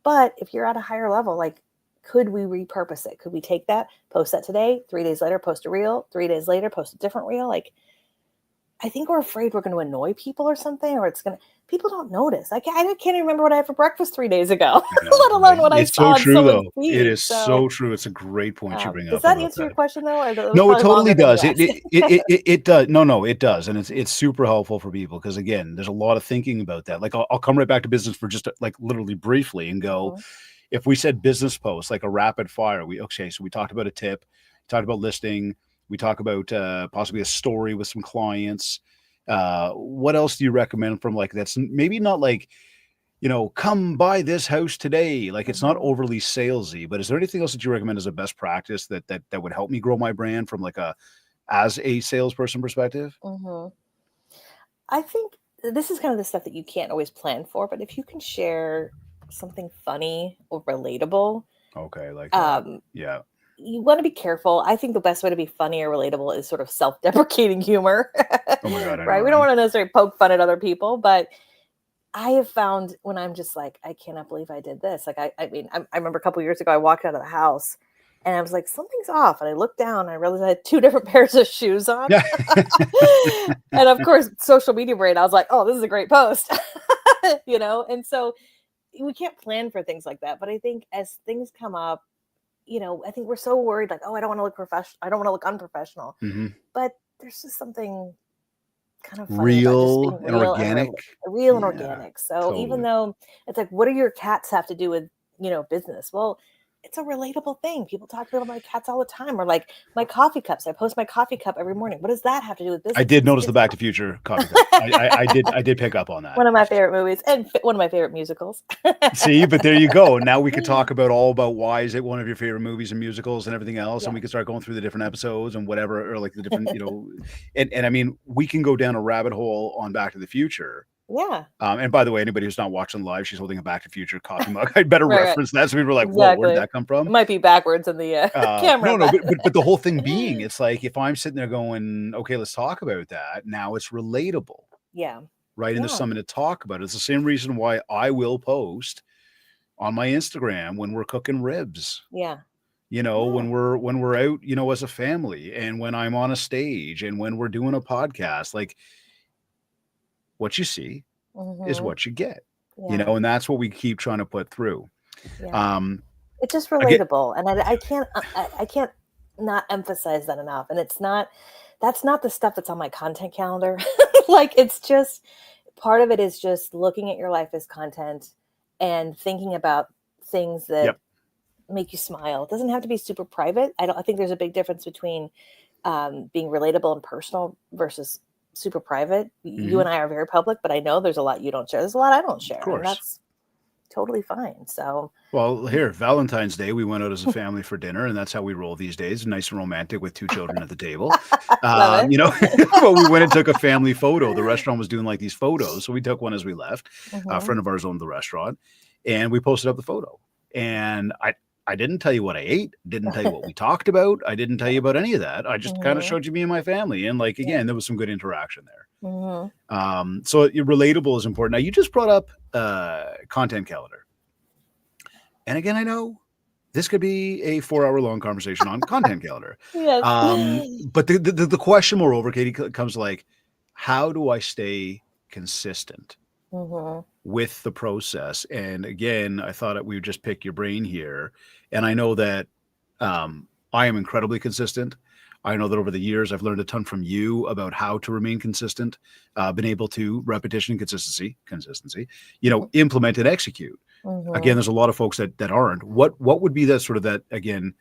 But if you're at a higher level, like, could we repurpose it? Could we take that, post that today, 3 days later, post a reel, 3 days later, post a different reel? Like, I think we're afraid we're going to annoy people or something, or people don't notice. I can't even remember what I had for breakfast 3 days ago, I know, let alone right? what I It's so saw on true, someone's though. It feed. is So, so true. It's a great point you bring does up that about answer your that. question though? Or that was No, it probably totally longer than you does. It asked. it it it, it does. No, it does, and it's super helpful for people because again, there's a lot of thinking about that. Like I'll come right back to business for just like literally briefly and go. Mhm. If we said business posts like a rapid fire, so we talked about a tip, talked about listing, we talk about possibly a story with some clients. What else do you recommend from like that's maybe not like come buy this house today. Like it's not Mhm. overly salesy, but is there anything else that you recommend as a best practice that would help me grow my brand from like as a salesperson perspective? Mhm. I think this is kind of the stuff that you can't always plan for, but if you can share something funny or relatable, Okay, like that. um, Yeah. you want to be careful. I think the best way to be funny or relatable is sort of self-deprecating humor, Oh my God, I know, right? We don't right? want to necessarily poke fun at other people, but I have found when I'm just like, I cannot believe I did this. Like, I mean, I remember a couple years ago, I walked out of the house and I was like, something's off. And I looked down and I realized I had two different pairs of shoes on. Yeah. And of course, social media brain, I was like, oh, this is a great post, And so we can't plan for things like that. But I think as things come up, I think we're so worried, like, oh, I don't want to look professional. I don't want to look unprofessional. Hmm. But there's just something kind of funny about just Real being and real and organic. real and Yeah, organic. So even totally. though it's like, what do your cats have to do with, business? Well, it's a relatable thing. People talk about my cats all the time, or like my coffee cups. I post my coffee cup every morning. What does that have to do with I business? did It's notice the it's Back to Future coffee cup. I did pick up on that. one of my favorite movies and one of my favorite musicals. See, but there you go. Now we could talk about why is it one of your favorite movies and musicals and everything else, and Yeah. we could start going through the different episodes and whatever, or like the different, and I mean, we can go down a rabbit hole on Back to the Future. Yeah. And by the way, anybody who's not watching live, she's holding a Back to the Future coffee mug. I'd better Right, right. reference that so people are like, "Whoa, where did Exactly. that come from?" It might be backwards in the camera, No, but but the whole thing being, it's like if I'm sitting there going, "Okay, let's talk about that." Now it's relatable, yeah. right? And there's Yeah. something to talk about. It's the same reason why I will post on my Instagram when we're cooking ribs, Yeah. Yeah. when we're out, as a family, and when I'm on a stage and when we're doing a podcast. Like what you see is Hmm. what you get, Yeah. and that's what we keep trying to put through. Yeah. Um, It's just again, relatable, and I can't not emphasize that enough, and that's not the stuff that's on my content calendar. Like, it's just part of it is just looking at your life as content and thinking about things that yep. make you smile. It doesn't have to be super private. I think there's a big difference between, being relatable and personal versus super private. You Hmm. and I are very public, but I know there's a lot you don't share. There's a lot I don't Of share, and course. that's totally fine, so Well, here, Valentine's Day, we went out as a family for dinner, and that's how we roll these days. Nice and romantic with two children at the table. love it. Well, we went and took a family photo. The restaurant was doing like these photos, so we took one as we left. A Mhm. friend of ours owned the restaurant, and we posted up the photo. And I didn't tell you what I ate, didn't tell you what we talked about. I didn't tell you about any of that. I just kind of Mhm. showed you me and my family. And like Yeah. again, there was some good interaction there. Mhm. So relatable is important. Now you just brought up content calendar. And again, I know this could be a 4-hour long conversation on content calendar. Yes. But the question, moreover, Katie, comes like, how do I stay consistent Mhm. with the process? And again, I thought we would just pick your brain here. And I know that I am incredibly consistent. I know that over the years, I've learned a ton from you about how to remain consistent, been able to repetition, consistency, implement and execute. Again, Mhm. there's a lot of folks that aren't. What would be that sort of that again,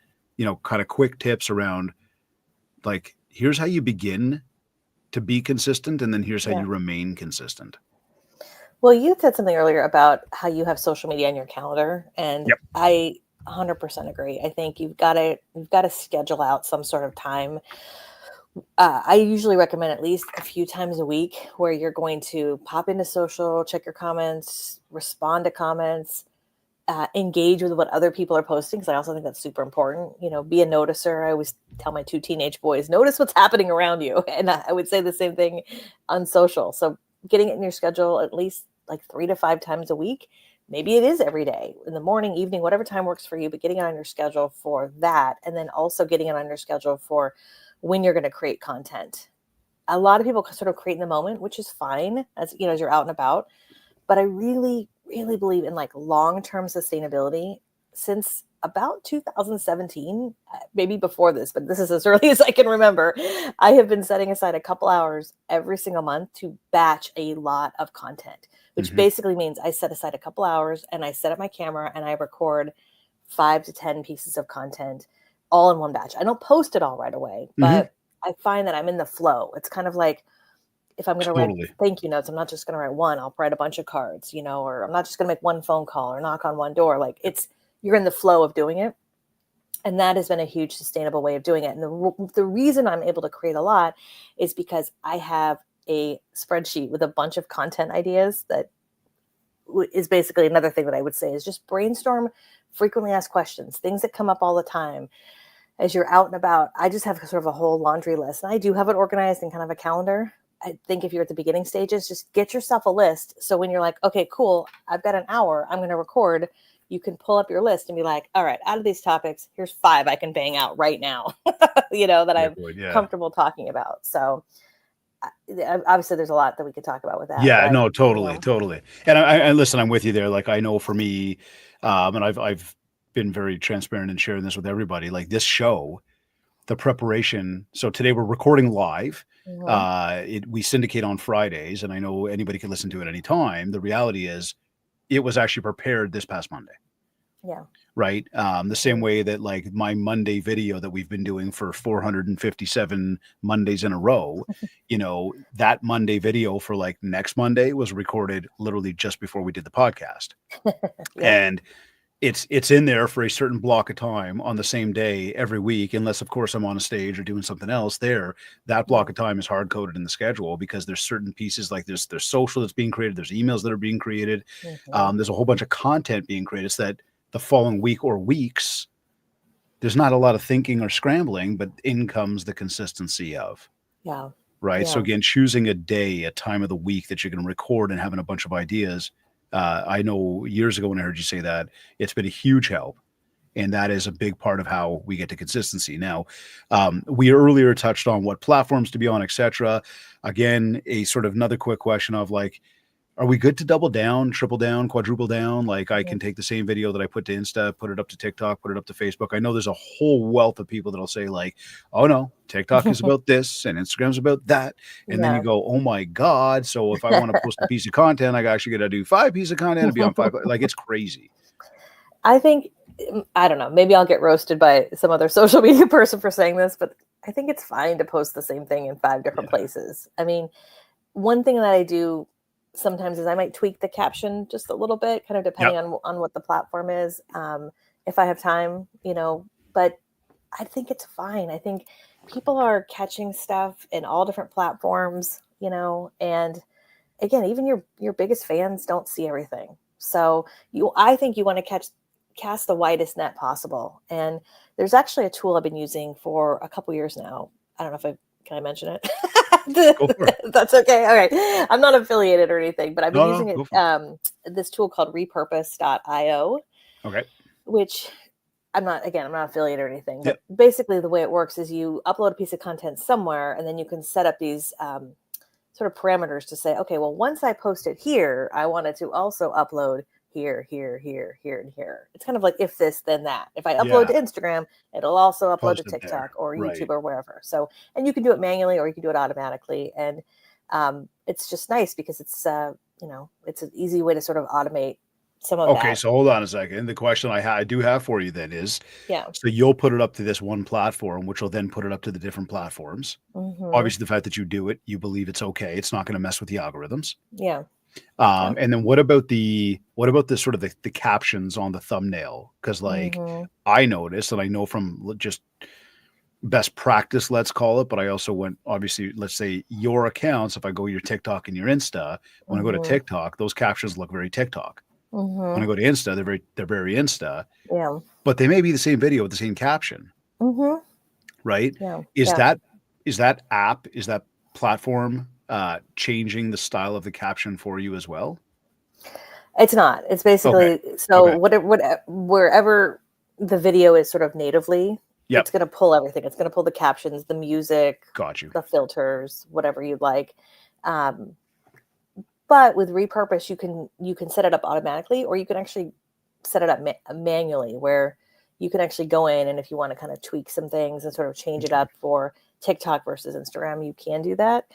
kind of quick tips around like here's how you begin to be consistent, and then here's how Yeah. you remain consistent. Well, you said something earlier about how you have social media on your calendar, and Yep. I 100% agree. I think you've got to schedule out some sort of time. I usually recommend at least a few times a week where you're going to pop into social, check your comments, respond to comments, engage with what other people are posting, because I also think that's super important. Be a noticer. I always tell my two teenage boys, notice what's happening around you, and I would say the same thing on social. So getting it in your schedule at least like 3 to 5 times a week. Maybe it is every day, in the morning, evening, whatever time works for you, but getting it on your schedule for that, and then also getting it on your schedule for when you're going to create content. A lot of people sort of create in the moment, which is fine as you're out and about, but I really, really believe in like long-term sustainability. Since about 2017, maybe before this, but this is as early as I can remember, I have been setting aside a couple hours every single month to batch a lot of content, which Hmm. basically means I set aside a couple hours and I set up my camera and I record 5 to 10 pieces of content all in one batch. I don't post it all right away, Hmm. but I find that I'm in the flow. It's kind of like if I'm going to write Totally. thank you notes, I'm not just going to write one, I'll write a bunch of cards, or I'm not just going to make one phone call or knock on one door. Like you're in the flow of doing it. And that has been a huge sustainable way of doing it. And the reason I'm able to create a lot is because I have a spreadsheet with a bunch of content ideas that is basically another thing that I would say is just brainstorm frequently asked questions, things that come up all the time as you're out and about. I just have sort of a whole laundry list, and I do have it organized in kind of a calendar. I think if you're at the beginning stages, just get yourself a list. So when you're like, okay, cool, I've got an hour, I'm going to record, you can pull up your list and be like, all right, out of these topics, here's 5 I can bang out right now, that I'm comfortable talking about. So obviously there's a lot that we could talk about with that. Yeah, no, totally. And I listen, I'm with you there. Like, I know for me, and I've been very transparent in sharing this with everybody, like this show, the preparation. So today we're recording live. We syndicate on Fridays, and I know anybody can listen to it anytime. The reality is it was actually prepared this past Monday. Yeah. Right. The same way that like my Monday video that we've been doing for 457 Mondays in a row, that Monday video for like next Monday was recorded literally just before we did the podcast. And it's in there for a certain block of time on the same day every week, unless of course I'm on a stage or doing something else there. That block of time is hard coded in the schedule because there's certain pieces like there's social that's being created. There's emails that are being created. There's a whole bunch of content being created so that the following week or weeks, there's not a lot of thinking or scrambling, but in comes the consistency of. Yeah. Right. Yeah. So again, choosing a day, a time of the week that you're going to record and having a bunch of ideas. I know years ago when I heard you say that, it's been a huge help. And that is a big part of how we get to consistency. Now, we earlier touched on what platforms to be on, et cetera. Again, a sort of another quick question of like, are we good to double down, triple down, quadruple down? Like I can take the same video that I put to Insta, put it up to TikTok, put it up to Facebook. I know there's a whole wealth of people that'll say like, oh no, TikTok is about this and Instagram's about that. And then you go, oh my God. So if I want to post a piece of content, I actually got to do 5 pieces of content and be on 5. Like it's crazy. I think, I don't know, maybe I'll get roasted by some other social media person for saying this, but I think it's fine to post the same thing in 5 different places. I mean, one thing that I do sometimes is I might tweak the caption just a little bit, kind of depending on what the platform is. If I have time, but I think it's fine. I think people are catching stuff in all different platforms, and again, even your biggest fans don't see everything. So I think you want to cast the widest net possible. And there's actually a tool I've been using for a couple years now. I don't know can I mention it? Go for it. That's okay. All right. I'm not affiliated or anything, but I've been using it. This tool called repurpose.io. Okay. Which I'm not affiliated or anything, but basically the way it works is you upload a piece of content somewhere and then you can set up these sort of parameters to say, okay, well, once I post it here, I wanted to also upload here, and here. It's kind of like if this, then that. If I upload to Instagram, it'll also upload to TikTok or YouTube or wherever. So, and you can do it manually or you can do it automatically. And it's just nice because it's, it's an easy way to sort of automate some of that. Okay, so hold on a second. The question I do have for you then is, so you'll put it up to this one platform, which will then put it up to the different platforms. Obviously, the fact that you do it, you believe it's okay. It's not going to mess with the algorithms. Yeah. And then what about the sort of the captions on the thumbnail? Because like I noticed, and I know from just best practice, let's call it, but I also went, obviously, let's say your accounts, if I go your TikTok and your Insta, when I go to TikTok, those captions look very TikTok. When I go to Insta, they're very Insta. Yeah. But they may be the same video with the same caption. Right? Yeah. Is that app, is that platform changing the style of the caption for you as well? It's not. It's basically wherever the video is sort of natively, it's going to pull everything. It's going to pull the captions, the music, the filters, whatever you'd like. But with repurpose, you can set it up automatically, or you can actually set it up manually, where you can actually go in and if you want to kind of tweak some things and sort of change it up for TikTok versus Instagram, you can do that.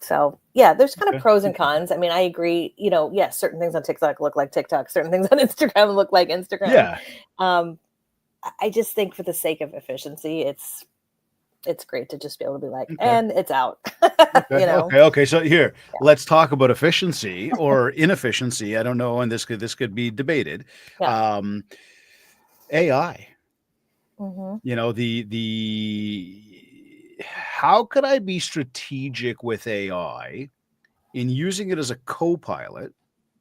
So yeah, there's kind of pros and cons. I mean, I agree, yes, certain things on TikTok look like TikTok, certain things on Instagram look like Instagram. Yeah. I just think for the sake of efficiency, it's it's great to just be able to be like, Okay. and it's out. Okay. You know? Okay. So here, let's talk about efficiency or inefficiency. I don't know, and this could be debated. Yeah. Um, AI. Hmm. The how could I be strategic with AI in using it as a co-pilot,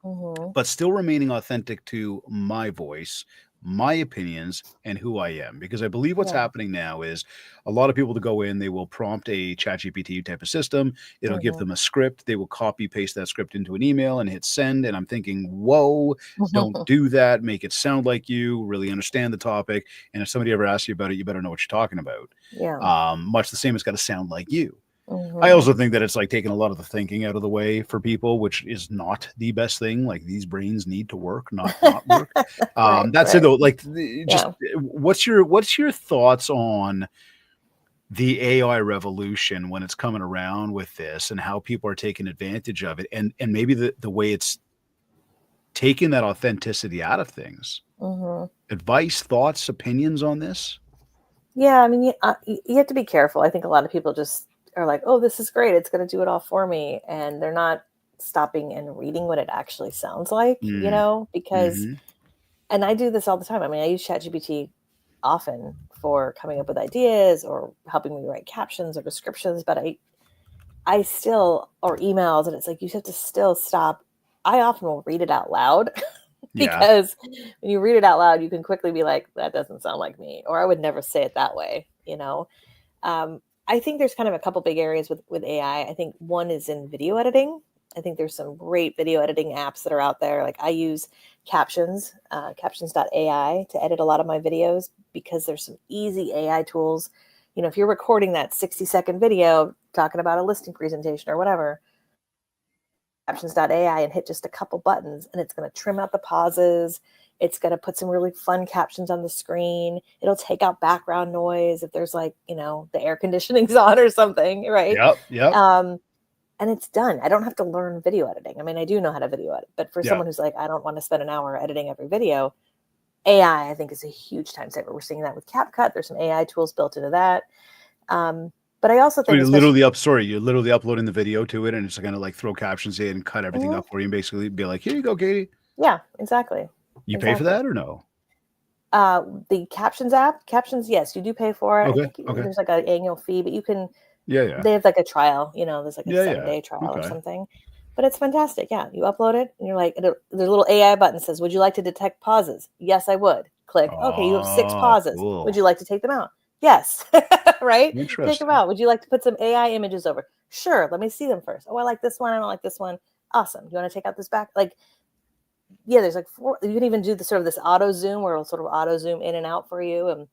Hmm. but still remaining authentic to my voice, my opinions, and who I am. Because I believe what's Yeah. happening now is a lot of people to go in, they will prompt a ChatGPT type of system. It'll give Hmm. them a script. They will copy paste that script into an email and hit send. And I'm thinking, whoa, don't do that. Make it sound like you really understand the topic. And if somebody ever asks you about it, you better know what you're talking about. Yeah. Much the same, it's got to sound like you. I Hmm. also think that it's like taking a lot of the thinking out of the way for people, which is not the best thing. Like these brains need to work, not work. Right. That's it Right. though. Like just Yeah. what's your thoughts on the AI revolution when it's coming around with this and how people are taking advantage of it and maybe the way it's taking that authenticity out of things. Hmm. Advice, thoughts, opinions on this? Yeah. I mean, you have to be careful. I think a lot of people just are like, oh, this is great. It's going to do it all for me. And they're not stopping and reading what it actually sounds like, Mm, because, hmm. and I do this all the time. I mean, I use ChatGPT often for coming up with ideas or helping me write captions or descriptions, but I still, or emails, and it's like, you have to still stop. I often will read it out loud Yeah. because when you read it out loud, you can quickly be like, that doesn't sound like me, or I would never say it that way. I think there's kind of a couple big areas with AI. I think one is in video editing. I think there's some great video editing apps that are out there. Like I use captions.ai to edit a lot of my videos because there's some easy AI tools. If you're recording that 60-second video talking about a listing presentation or whatever, captions.ai and hit just a couple buttons and it's going to trim out the pauses. It's going to put some really fun captions on the screen. It'll take out background noise if there's like, the air conditioning's on or something, right? Yep. Yep. Um, and it's done. I don't have to learn video editing. I mean, I do know how to video edit, but for Yep. someone who's like, I don't want to spend an hour editing every video, AI, I think, is a huge time saver. We're seeing that with CapCut. There's some AI tools built into that. But I also So think, especially, you're literally uploading the video to it and it's gonna like throw captions in and cut everything Mhm. up for you and basically be like, here you go, Katie. Yeah, exactly. You pay for Exactly. that or no? The Captions app, Captions, yes, you do pay for it. I Okay. think Okay. there's like an annual fee, but you can, Yeah, yeah. they have like a trial, there's like a Yeah, 7 yeah. day trial or Okay. something. But it's fantastic. Yeah. You upload it and you're like, there's a little AI button that says, would you like to detect pauses? Yes, I would. Click. Okay, you have 6 Oh, pauses. Would cool. you like to take them out? Yes. Right? Take them Interesting. out. Would you like to put some AI images over? Sure. Let me see them first. Oh, I like this one. I don't like this one. Awesome. You want to take out this back? Like, yeah, there's like 4. You can even do the sort of this auto zoom where it'll sort of auto zoom in and out for you. And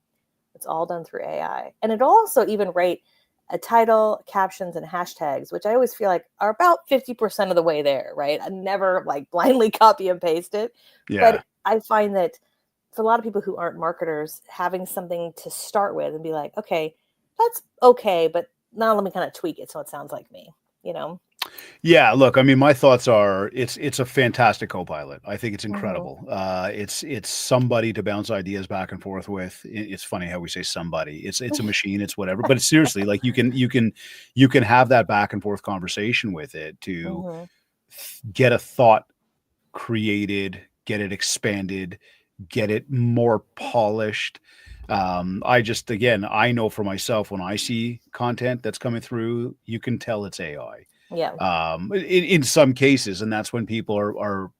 it's all done through AI. And it'll also even rate a title, captions, and hashtags, which I always feel like are about 50% of the way there, right? I never like blindly copy and paste it. Yeah. But I find that for a lot of people who aren't marketers, having something to start with and be like, okay, that's okay, but now let me kind of tweak it so it sounds like me, you know? Yeah, look, I mean, my thoughts are it's a fantastic co-pilot. I think it's Hmm. incredible. It's somebody to bounce ideas back and forth with. It's funny how we say somebody. It's a machine. It's whatever. But it's seriously like you can have that back and forth conversation with it to Hmm. get a thought created, get it expanded, get it more polished. I just again, I know for myself when I see content that's coming through, you can tell it's AI Yeah. in some cases, and that's when people are,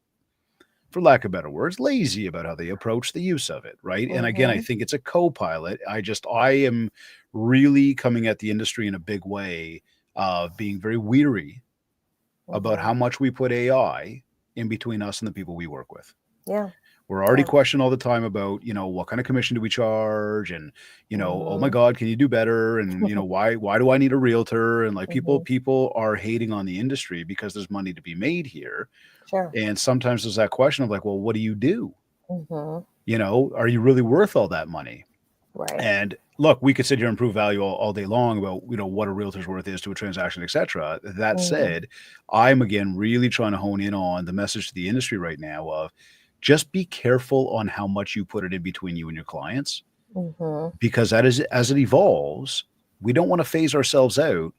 for lack of better words, lazy about how they approach the use of it, right? And again, I Hmm. think it's a co-pilot. I am really coming at the industry in a big way of being very weary about Hmm. how much we put AI in between us and the people we work with. Yeah. We're already Yeah. questioned all the time about, what kind of commission do we charge? And, oh my Hmm. God, can you do better? And, why do I need a realtor? And like people, Hmm. people are hating on the industry because there's money to be made here. Sure. And sometimes there's that question of like, well, what do you do? Hmm. Are you really worth all that money? Right. And look, we could sit here and prove value all day long about, what a realtor's worth is to a transaction, et cetera. That Hmm. said, I'm again really trying to hone in on the message to the industry right now of just be careful on how much you put it in between you and your clients, Hmm. because that is as it evolves. we don't want to phase ourselves out,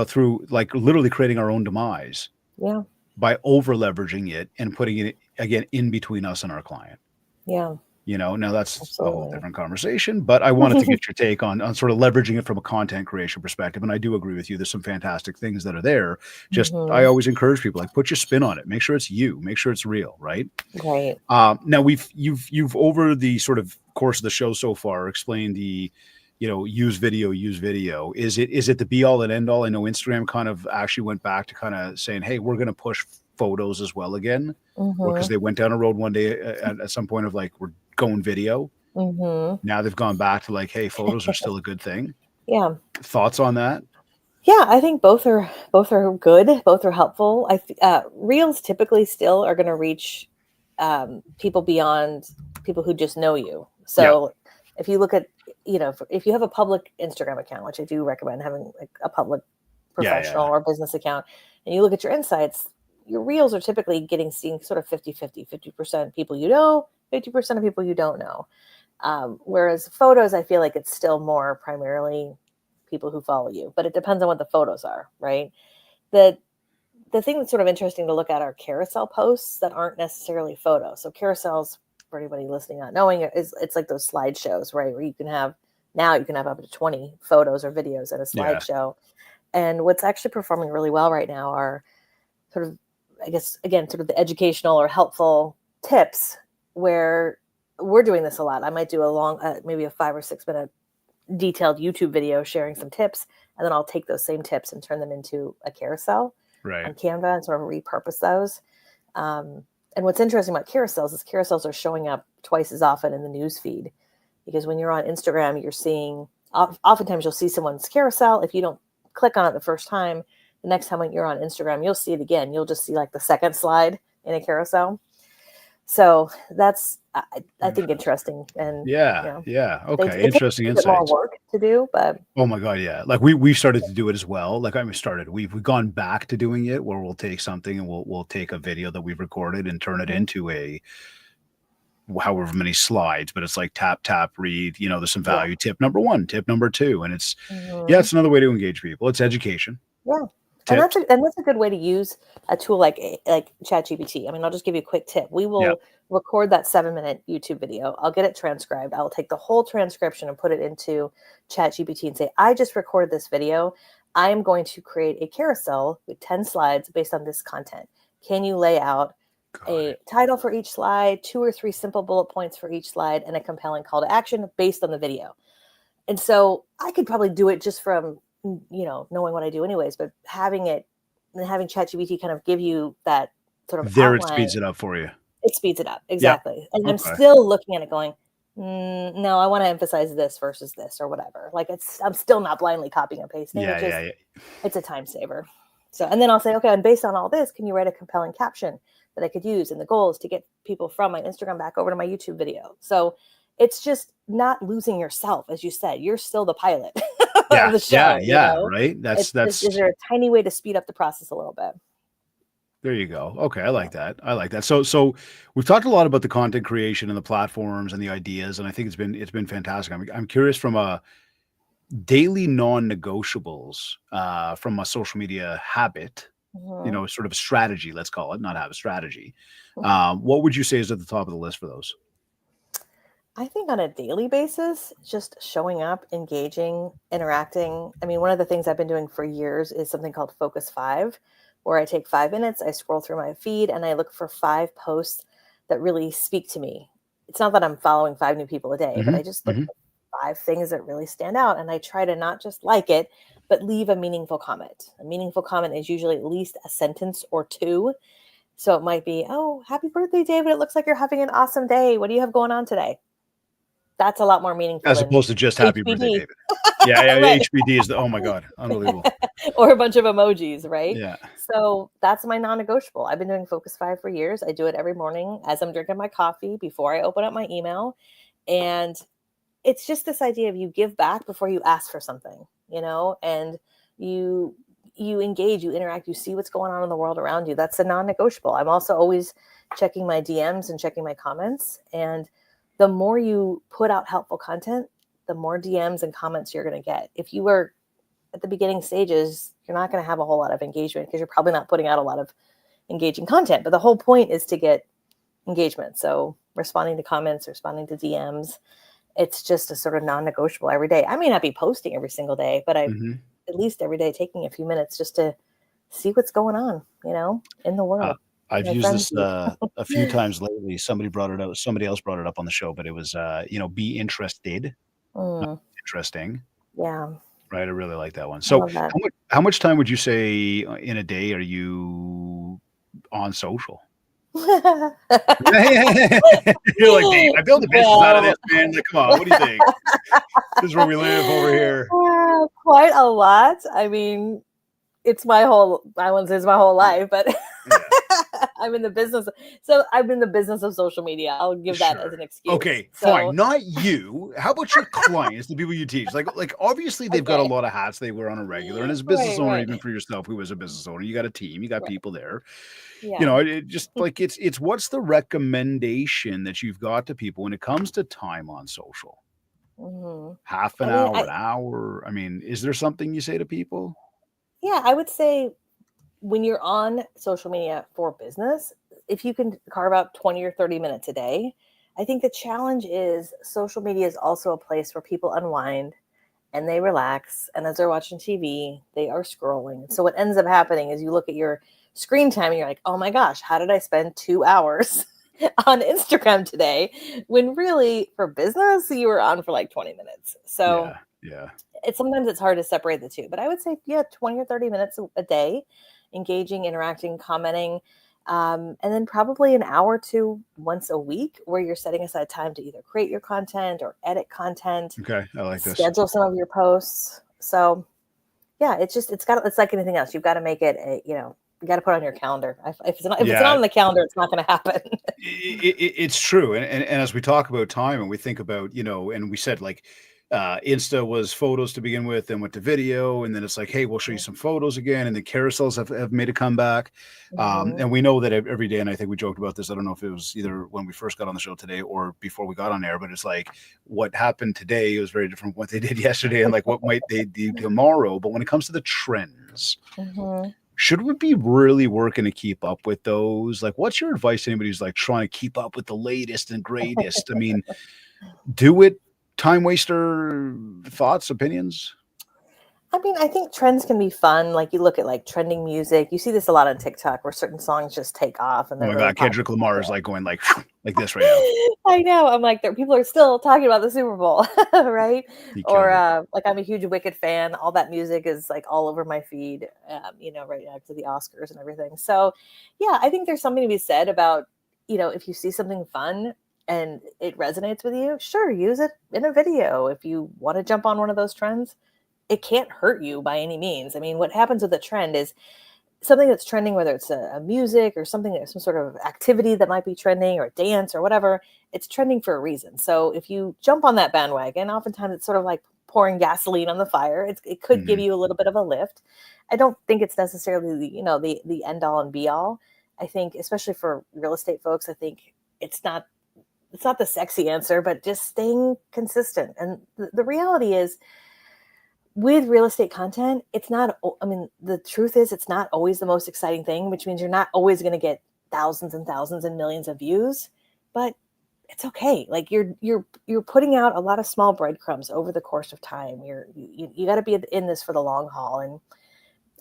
through like literally creating our own demise Yeah. by over leveraging it and putting it again in between us and our client. Yeah. Now that's a whole Absolutely. different conversation, but I wanted to get your take on sort of leveraging it from a content creation perspective. And I do agree with you. There's some fantastic things that are there. Just, I Hmm. always encourage people, like, put your spin on it. Make sure it's you, make sure it's real. Right. Right. Now you've over the sort of course of the show so far explained the, use video. Is it the be all and end all? I know Instagram kind of actually went back to kind of saying, hey, we're going to push photos as well again, because Hmm. they went down a road one day at some point of like, we're going video. Hmm. Now they've gone back to like, hey, photos are still a good thing. Yeah. Thoughts on that? Yeah, I think both are good. Both are helpful. Reels typically still are going to reach people beyond people who just know you. Yeah. So if you look at, if you have a public Instagram account, which I do recommend having, like a public professional Yeah. or business account, and you look at your insights, your reels are typically getting seen sort of 50% people you know, 50% of people you don't know. Whereas photos, I feel like it's still more primarily people who follow you, but it depends on what the photos are, right? The the thing that's sort of interesting to look at are carousel posts that aren't necessarily photos. So carousels, for anybody listening not knowing it, is it's like those slideshows, right? Where you can have up to 20 photos or videos in a Yeah. slideshow. And what's actually performing really well right now are sort of, I guess, again, sort of the educational or helpful tips, where we're doing this a lot. I might do a long, maybe a 5 or 6 minute detailed YouTube video sharing some tips, and then I'll take those same tips and turn them into a carousel on Right. Canva and sort of repurpose those. Um, and what's interesting about carousels is carousels are showing up twice as often in the news feed, because when you're on Instagram, you're seeing, oftentimes you'll see someone's carousel. If you don't click on it the first time, the next time when you're on Instagram, you'll see it again. You'll just see like the second slide in a carousel. So that's, I think, interesting. And, Yeah. Yeah. Okay. it takes Interesting a bit more insights. work to do, but Oh my God, yeah. Like we've started to do it as well. Like we've gone back to doing it where we'll take something and we'll take a video that we've recorded and turn it Mhm. into a however many slides, but it's like tap, tap, read, there's some Yeah. value. Tip number one, tip number two. And Mhm. it's another way to engage people. It's education. Yeah. And Tips. that's a good way to use a tool like ChatGPT. I mean, I'll just give you a quick tip. We Yeah. will record that 7-minute YouTube video. I'll get it transcribed. I'll take the whole transcription and put it into ChatGPT and say, I just recorded this video. I am going to create a carousel with 10 slides based on this content. Can you lay out Got a it. title for each slide, 2 or 3 simple bullet points for each slide, and a compelling call to action based on the video? And so I could probably do it just from, knowing what I do anyways, but having ChatGPT kind of give you that sort of There it outline, speeds it up for you. it speeds it up. Yep. Exactly. And I'm Okay. still looking at it going, no, I want to emphasize this versus this or whatever. Like, I'm still not blindly copying and pasting. Yeah. Yeah. It's a time saver. So, and then I'll say, okay, and based on all this, can you write a compelling caption that I could use? And the goal is to get people from my Instagram back over to my YouTube video. So it's just not losing yourself. As you said, you're still the pilot of Yeah. the Yeah. show, Yeah. Right. It's just, is there a tiny way to speed up the process a little bit? There you go. Okay, I Yeah. like that. I like that. So we've talked a lot about the content creation and the platforms and the ideas, and I think it's been fantastic. I'm curious from a daily non-negotiables, from a social media habit, Mhm. sort of strategy, let's call it, not have a strategy. What would you say is at the top of the list for those? I think on a daily basis, just showing up, engaging, interacting. I mean, one of the things I've been doing for years is something called Focus 5, where I take 5 minutes, I scroll through my feed, and I look for 5 posts that really speak to me. It's not that I'm following 5 new people a day, but Hmm. I just look Hmm. for 5 things that really stand out. And I try to not just like it, but leave a meaningful comment. A meaningful comment is usually at least a sentence or two. So it might be, oh, happy birthday, David. It looks like you're having an awesome day. What do you have going on today? That's a lot more meaningful As than opposed to just happy birthday, HBD. David. Yeah, yeah, yeah. Right. HBD is oh my God, unbelievable. Or a bunch of emojis, right? Yeah. So that's my non-negotiable. I've been doing Focus 5 for years. I do it every morning as I'm drinking my coffee before I open up my email. And it's just this idea of you give back before you ask for something, and you you engage, you interact, you see what's going on in the world around you. That's a non-negotiable. I'm also always checking my DMs and checking my comments. And the more you put out helpful content, the more DMs and comments you're going to get. If you were at the beginning stages, you're not going to have a whole lot of engagement because you're probably not putting out a lot of engaging content. But the whole point is to get engagement. So responding to comments, responding to DMs, it's just a sort of non-negotiable every day. I may not be posting every single day, but I at least every day taking a few minutes just to see what's going on, in the world. I've My used friends this a few times lately. Somebody brought it up. Somebody else brought it up on the show, but it was, be interested, not Mm, interesting. yeah, Right. I really like that one. I So love that. how much time would you say in a day are you on social? You're like, Dave, I built a business out of Well, this, man. Like, come on, what do you think? This is where we live over here. quite a lot. I mean, I wouldn't say it's my whole life, but Yeah, I'm in the business. So I'm in the business of social media. I'll give that as sure. an excuse. Okay, fine. So, Not you. How about your clients, the people you teach? Like obviously they've got a okay. lot of hats they wear on a regular. And as a business Right, owner, right, even for yourself, who is a business owner, you got a team, you got right. people there. Yeah. It just like it's what's the recommendation that you've got to people when it comes to time on social? hmm Half an I mean, hour, an hour. I mean, is there something you say to people? I would say when you're on social media for business, if you can carve out 20 or 30 minutes a day, I think the challenge is social media is also a place where people unwind and they relax. And as they're watching TV, they are scrolling. So what ends up happening is you look at your screen time and you're like, oh my gosh, how did I spend 2 hours on Instagram today? When really for business, you were on for like 20 minutes. So Yeah, yeah. sometimes it's hard to separate the two, but I would say, 20 or 30 minutes a day, engaging, interacting, commenting. And then probably an hour or two once a week where you're setting aside time to either create your content or edit content, Okay, I like this. schedule some of your posts. So it's like anything else. You've got to make it you got to put it on your calendar. If it's not Yeah, on the calendar, it's not going to happen. it's true. And as we talk about time and we think about, and we said like Insta was photos to begin with, then went to video, and then it's like, hey, we'll show you some photos again. And the carousels have made a comeback. Mhm. And we know that every day, and I think we joked about this. I don't know if it was either when we first got on the show today or before we got on air, but it's like what happened today was very different from what they did yesterday and like what might they do tomorrow. But when it comes to the trends, Mhm. should we be really working to keep up with those? Like, what's your advice to anybody who's like trying to keep up with the latest and greatest? I mean, do it, time waster, thoughts, opinions? I mean, I think trends can be fun. Like you look at like trending music. You see this a lot on TikTok where certain songs just take off and Oh they're my really God, popular. Kendrick Lamar is like going like this right now. I know. I'm like, people are still talking about the Super Bowl, right? He Or killed it. like, I'm a huge Wicked fan. All that music is like all over my feed, right now because of the Oscars and everything. So, yeah, I think there's something to be said about, if you see something fun and it resonates with you, sure, use it in a video. If you want to jump on one of those trends, it can't hurt you by any means. I mean, what happens with a trend is something that's trending, whether it's a music or something, some sort of activity that might be trending or a dance or whatever, it's trending for a reason. So if you jump on that bandwagon, oftentimes it's sort of like pouring gasoline on the fire. It could give Mhm. you a little bit of a lift. I don't think it's necessarily the end all and be all. I think, especially for real estate folks, I think it's not the sexy answer, but just staying consistent. And the reality is, with real estate content, I mean, the truth is it's not always the most exciting thing, which means you're not always going to get thousands and thousands and millions of views, but it's okay. Like you're putting out a lot of small breadcrumbs over the course of time. You got to be in this for the long haul. And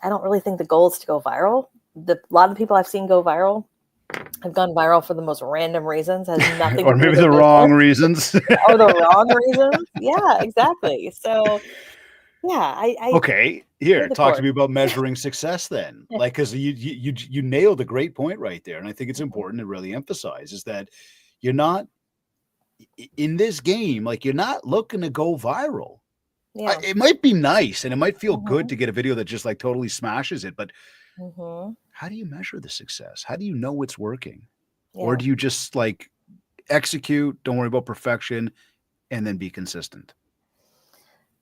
I don't really think the goal is to go viral. A lot of people I've seen go viral have gone viral for the most random reasons, has nothing to Or do with maybe their the business wrong reasons. or the wrong reasons. Yeah, exactly. So yeah, I Okay, stay here, the talk to course. me about measuring success then. Like, because you nailed a great point right there, and I think it's important to really emphasize is that you're not in this game, like you're not looking to go viral. Yeah. It might be nice and it might feel good Mhm. to get a video that just like totally smashes it, but Mhm. how do you measure the success? How do you know it's working? Or Yeah. do you just like execute, don't worry about perfection, and then be consistent?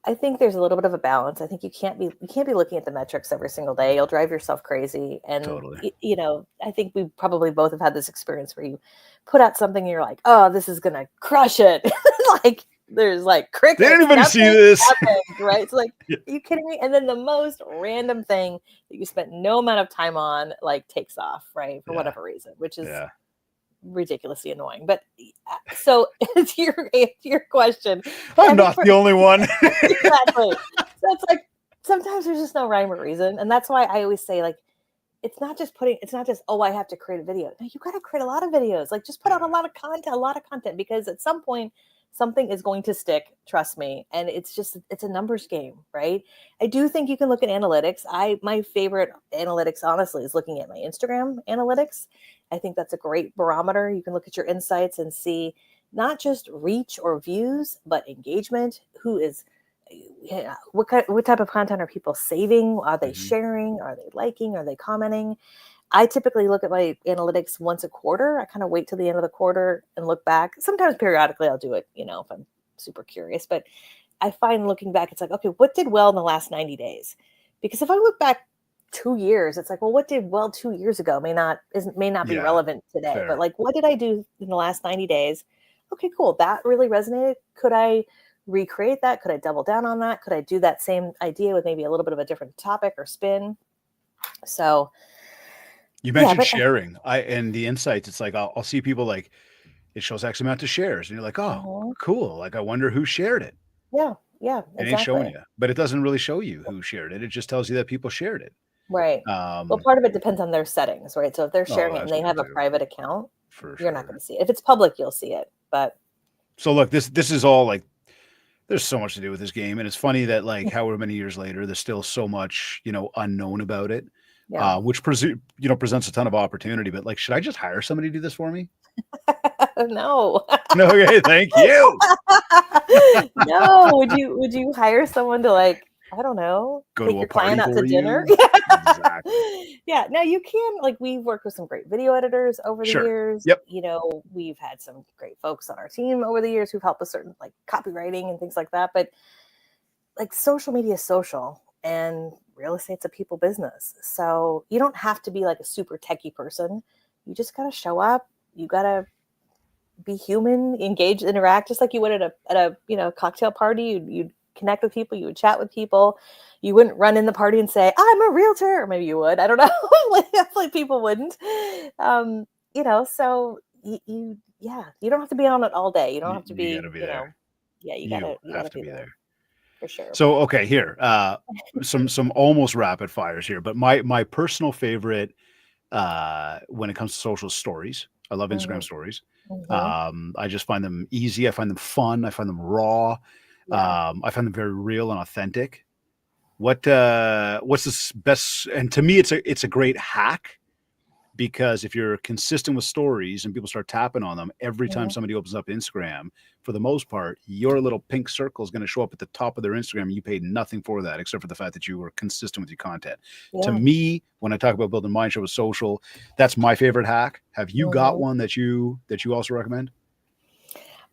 I think there's a little bit of a balance. I think you can't be looking at the metrics every single day. You'll drive yourself crazy. And Totally. I think we probably both have had this experience where you put out something and you're like, "Oh, this is going to crush it." Like there's like crickets. Did anybody see nothing this? happened, right? It's like, Yeah. are you kidding me? And then the most random thing that you spent no amount of time on, like, takes off, right? For Yeah. whatever reason, which is Yeah. ridiculously annoying. But so to your question, I'm not the only one. exactly. So it's like sometimes there's just no rhyme or reason, and that's why I always say, like, it's not just oh, I have to create a video. No, you got to create a lot of videos. Like, just put out a lot of content, because at some point something is going to stick, trust me. And it's a numbers game, right? I do think you can look at analytics. My favorite analytics, honestly, is looking at my Instagram analytics. I think that's a great barometer. You can look at your insights and see not just reach or views, but engagement. What type of content are people saving? Are they sharing? Are they liking? Are they commenting? I typically look at my analytics once a quarter. I kind of wait till the end of the quarter and look back. Sometimes periodically I'll do it, if I'm super curious. But I find looking back, it's like, okay, what did well in the last 90 days? Because if I look back 2 years, it's like, well, what did well 2 years ago may not be relevant today. Fair. But like, what did I do in the last 90 days? Okay, cool. That really resonated. Could I recreate that? Could I double down on that? Could I do that same idea with maybe a little bit of a different topic or spin? So you mentioned sharing. And the insights, it's like I'll see people like, it shows X amount of shares, and you're like, oh, cool. Like, I wonder who shared it. Yeah, it ain't showing you, but it doesn't really show you who shared it. It just tells you that people shared it. Right. Well, part of it depends on their settings, right? So if they're sharing it and they have a private account, you're not going to see it. If it's public, you'll see it. But so look, this is all like, there's so much to do with this game, and it's funny that like however many years later, there's still so much unknown about it, which presents a ton of opportunity. But like, should I just hire somebody to do this for me? No. Okay, thank you. No, would you hire someone to, like, I don't know, go take to your a party client out for to you? dinner? Exactly. Yeah. Now you can, like, we've worked with some great video editors over the years. Yep. We've had some great folks on our team over the years who've helped with certain, like, copywriting and things like that. But like, social media is social, and real estate's a people business. So you don't have to be like a super techie person. You just got to show up. You got to be human, engage, interact, just like you would at a cocktail party. You'd connect with people, you would chat with people. You wouldn't run in the party and say, I'm a realtor, or maybe you would, I don't know. Definitely people wouldn't. So you don't have to be on it all day. You don't have to be, you gotta be there. You gotta be there for sure. So okay, here some almost rapid fires here, but my personal favorite when it comes to social stories, I love Instagram stories. I just find them easy. I find them fun. I find them raw. I find them very real and authentic. What's this best? And to me, it's a great hack, because if you're consistent with stories and people start tapping on them every time somebody opens up Instagram, for the most part, your little pink circle is going to show up at the top of their Instagram, and you paid nothing for that except for the fact that you were consistent with your content. To me, when I talk about building MindShare with social, that's my favorite hack. Have you got one that you also recommend?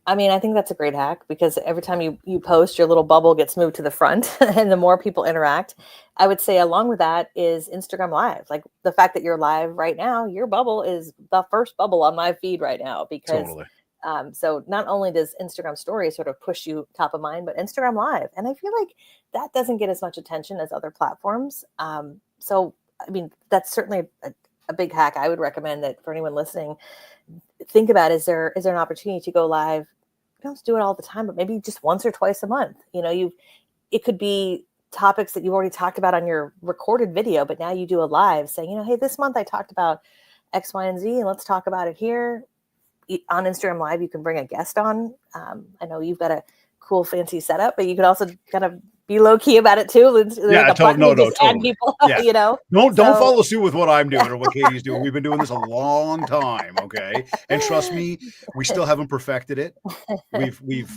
I mean, I think that's a great hack, because every time you post, your little bubble gets moved to the front and the more people interact. I would say along with that is Instagram Live. Like, the fact that you're live right now, your bubble is the first bubble on my feed right now, because so not only does Instagram Stories sort of push you top of mind, but Instagram Live. And I feel like that doesn't get as much attention as other platforms. So, I mean, that's certainly a big hack I would recommend that for anyone listening. Think about, is there an opportunity to go live? You don't have to do it all the time, but maybe just once or twice a month. It could be topics that you've already talked about on your recorded video, but now you do a live saying, hey, this month I talked about X, Y, and Z, and let's talk about it here. On Instagram Live, you can bring a guest on. I know you've got a cool, fancy setup, but you could also kind of be low key about it too. Totally. Add people, Don't follow suit with what I'm doing or what Katie's doing. We've been doing this a long time, okay? And trust me, we still haven't perfected it.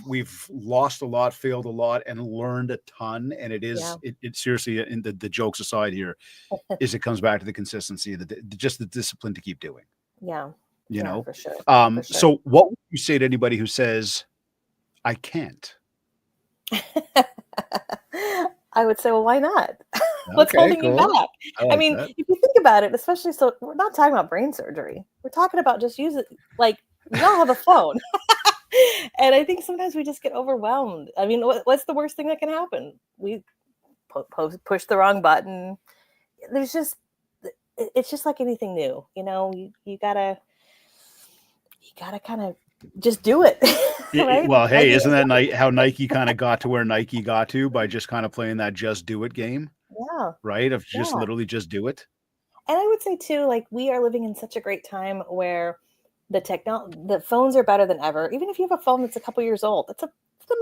We've lost a lot, failed a lot, and learned a ton. And it seriously, and the jokes aside here, is it comes back to the consistency, just the discipline to keep doing. Yeah. For sure. So what would you say to anybody who says, I can't? I would say, well, why not? What's holding you back? I mean, if you think about it, especially, so we're not talking about brain surgery. We're talking about just use it. Like, we all have a phone. And I think sometimes we just get overwhelmed. I mean, what's the worst thing that can happen? We push the wrong button. There's just, it's just like anything new, you gotta kind of just do it. Right? Well, hey, isn't that how Nike kind of got to where Nike got to by just kind of playing that just do it game, Yeah. right? Of just Yeah. literally just do it. And I would say too, like, we are living in such a great time where the phones are better than ever. Even if you have a phone that's a couple years old, it's an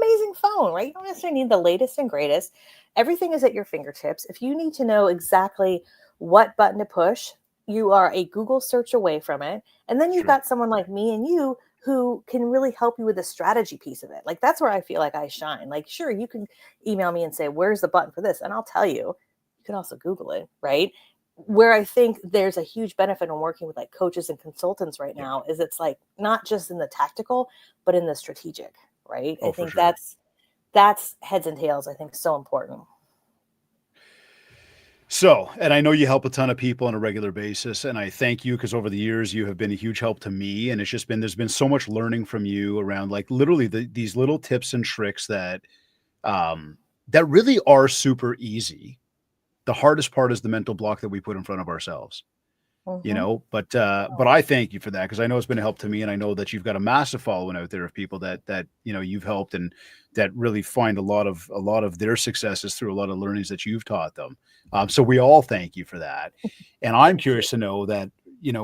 amazing phone, right? You don't necessarily need the latest and greatest. Everything is at your fingertips. If you need to know exactly what button to push, you are a Google search away from it. And then you've True. got someone like me and you who can really help you with the strategy piece of it. Like, that's where I feel like I shine. Like, sure, you can email me and say, where's the button for this? And I'll tell you. You can also Google it, right? Where I think there's a huge benefit in working with like coaches and consultants right now is it's like not just in the tactical, but in the strategic, right? Oh, I for think sure. that's heads and tails, I think, so important. So, and I know you help a ton of people on a regular basis, and I thank you because over the years you have been a huge help to me, and it's just been there's been so much learning from you around like literally these little tips and tricks that really are super easy. The hardest part is the mental block that we put in front of ourselves. Mm-hmm. But I thank you for that because I know it's been a help to me, and I know that you've got a massive following out there of people that you've helped and that really find a lot of their successes through a lot of learnings that you've taught them. So we all thank you for that, and I'm Thank you. curious to know that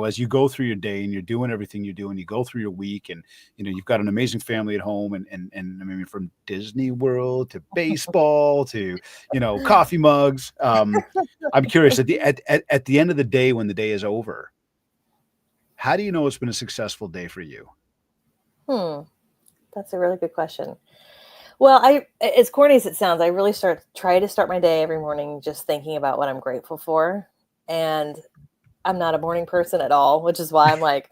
as you go through your day and you're doing everything you do, and you go through your week, and you've got an amazing family at home, and I mean from Disney World to baseball to coffee mugs. I'm curious at the end of the day, when the day is over, how do you know it's been a successful day for you? Hmm. That's a really good question. Well, as corny as it sounds, I really try to start my day every morning just thinking about what I'm grateful for. And I'm not a morning person at all, which is why I'm like,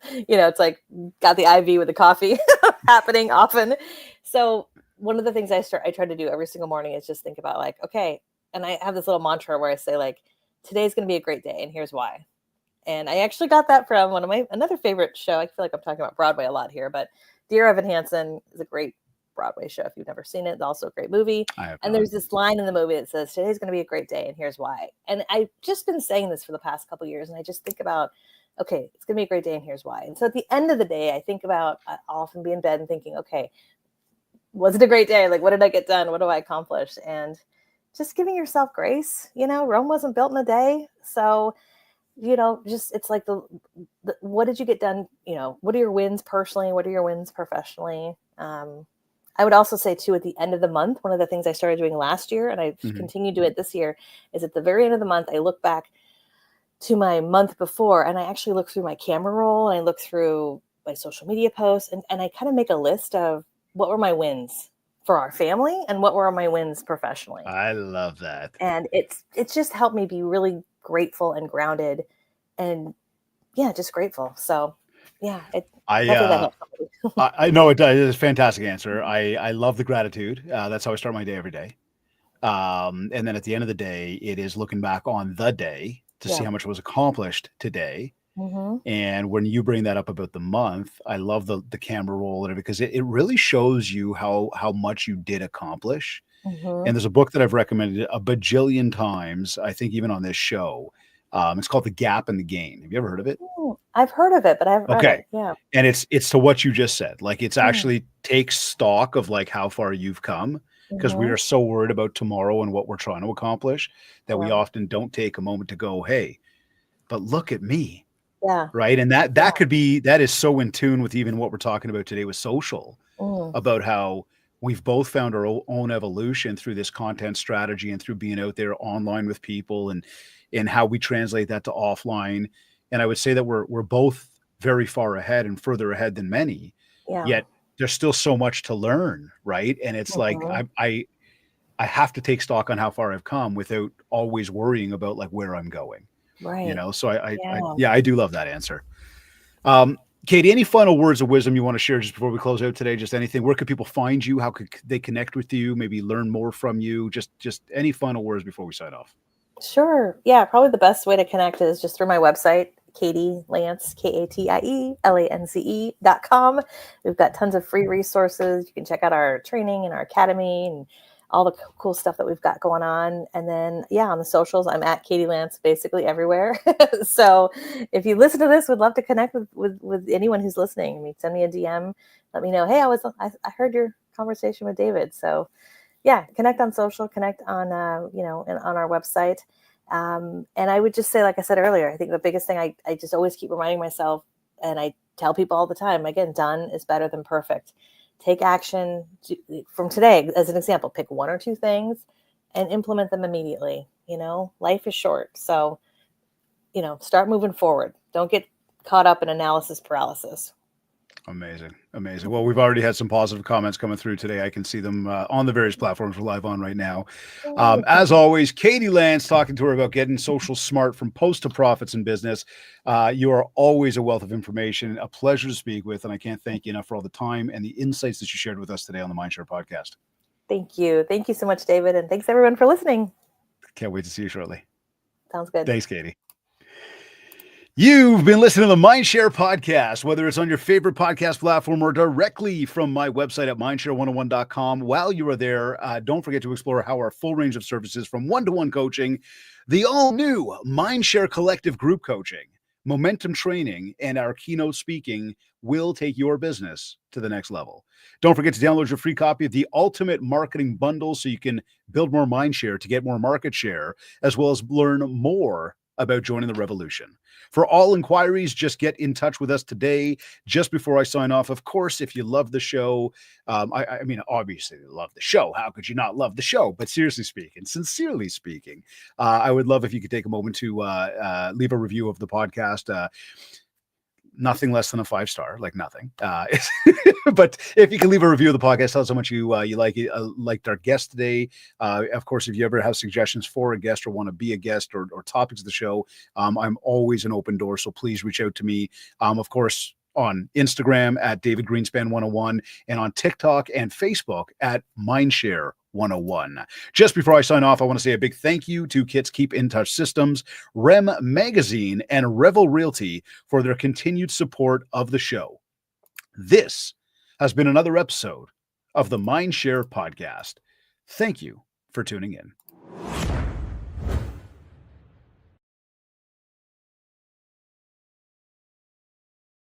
it's like got the IV with the coffee happening often. So one of the things I try to do every single morning is just think about like, okay, and I have this little mantra where I say like, today's going to be a great day, and here's why. And I actually got that from another favorite show. I feel like I'm talking about Broadway a lot here, but Dear Evan Hansen is a great Broadway show. If you've never seen it, it's also a great movie. I have And not. there's this line in the movie that says, today's going to be a great day, and here's why. And I've just been saying this for the past couple of years, and I just think about, okay, it's going to be a great day, and here's why. And so at the end of the day, I'll often be in bed and thinking, okay, was it a great day? Like, what did I get done? What do I accomplish? And just giving yourself grace. Rome wasn't built in a day. So just it's like the what did you get done? What are your wins personally? What are your wins professionally? I would also say too, at the end of the month, one of the things I started doing last year, and I've continued to do it this year, is at the very end of the month, I look back to my month before, and I actually look through my camera roll, and I look through my social media posts, and I kind of make a list of what were my wins for our family and what were my wins professionally. I love that. And it's just helped me be really grateful and grounded and just grateful. So hopefully that helps somebody. I know it does. It's a fantastic answer. I love the gratitude. That's how I start my day every day. And then at the end of the day, it is looking back on the day to see how much was accomplished today. Mm-hmm. And when you bring that up about the month, I love the camera roll and because it really shows you how much you did accomplish. Mm-hmm. And there's a book that I've recommended a bajillion times, I think even on this show. It's called The Gap and the Gain. Have you ever heard of it? I've heard of it, but I haven't read it. Yeah. And it's to what you just said. Like it's actually takes stock of like how far you've come because we are so worried about tomorrow and what we're trying to accomplish that we often don't take a moment to go, hey, but look at me. Yeah. Right. And that is so in tune with even what we're talking about today with social, about how we've both found our own evolution through this content strategy and through being out there online with people and how we translate that to offline. And I would say that we're both very far ahead and further ahead than many, yet there's still so much to learn. Right. And it's like, I have to take stock on how far I've come without always worrying about like where I'm going. Right. So I do love that answer. Katie, any final words of wisdom you want to share just before we close out today? Just anything. Where could people find you? How could they connect with you? Maybe learn more from you? Just any final words before we sign off. Sure. Yeah. Probably the best way to connect is just through my website, Katie Lance, KATIELANCE.com. We've got tons of free resources. You can check out our training and our academy and all the cool stuff that we've got going on. And then, on the socials, I'm at Katie Lance basically everywhere. So if you listen to this, would love to connect with anyone who's listening. I mean, send me a DM. Let me know, hey, I heard your conversation with David. So connect on social, connect on, and on our website. And I would just say, like I said earlier, I think the biggest thing I just always keep reminding myself, and I tell people all the time, again, done is better than perfect. Take action from today. As an example, pick one or two things and implement them immediately. Life is short. So, start moving forward. Don't get caught up in analysis paralysis. Amazing. Well, we've already had some positive comments coming through today. I can see them on the various platforms we're live on right now. As always, Katie Lance talking to her about getting social smart from post to profits in business. You are always a wealth of information, a pleasure to speak with, and I can't thank you enough for all the time and the insights that you shared with us today on the MindShare podcast. Thank you. Thank you so much, David, and thanks everyone for listening. Can't wait to see you shortly. Sounds good. Thanks, Katie. You've been listening to the MindShare podcast, whether it's on your favorite podcast platform or directly from my website at mindshare101.com. While you are there, don't forget to explore how our full range of services from one-to-one coaching, the all-new MindShare Collective Group Coaching, Momentum Training, and our keynote speaking will take your business to the next level. Don't forget to download your free copy of the Ultimate Marketing Bundle so you can build more MindShare to get more market share, as well as learn more about joining the revolution. For all inquiries, just get in touch with us today. Just before I sign off, of course, if you love the show, I mean, obviously you love the show. How could you not love the show? But seriously speaking, sincerely speaking, I would love if you could take a moment to leave a review of the podcast. Nothing less than a 5-star, like nothing. But if you can leave a review of the podcast, tell us how much you like it, liked our guest today. Of course, if you ever have suggestions for a guest or want to be a guest or topics of the show, I'm always an open door. So please reach out to me. Of course, on Instagram at David Greenspan 101 and on TikTok and Facebook at MindShare 101. Just before I sign off, I want to say a big thank you to Kit's Keep in Touch Systems, REM Magazine, and Revel Realty for their continued support of the show. This has been another episode of the MindShare podcast. Thank you for tuning in.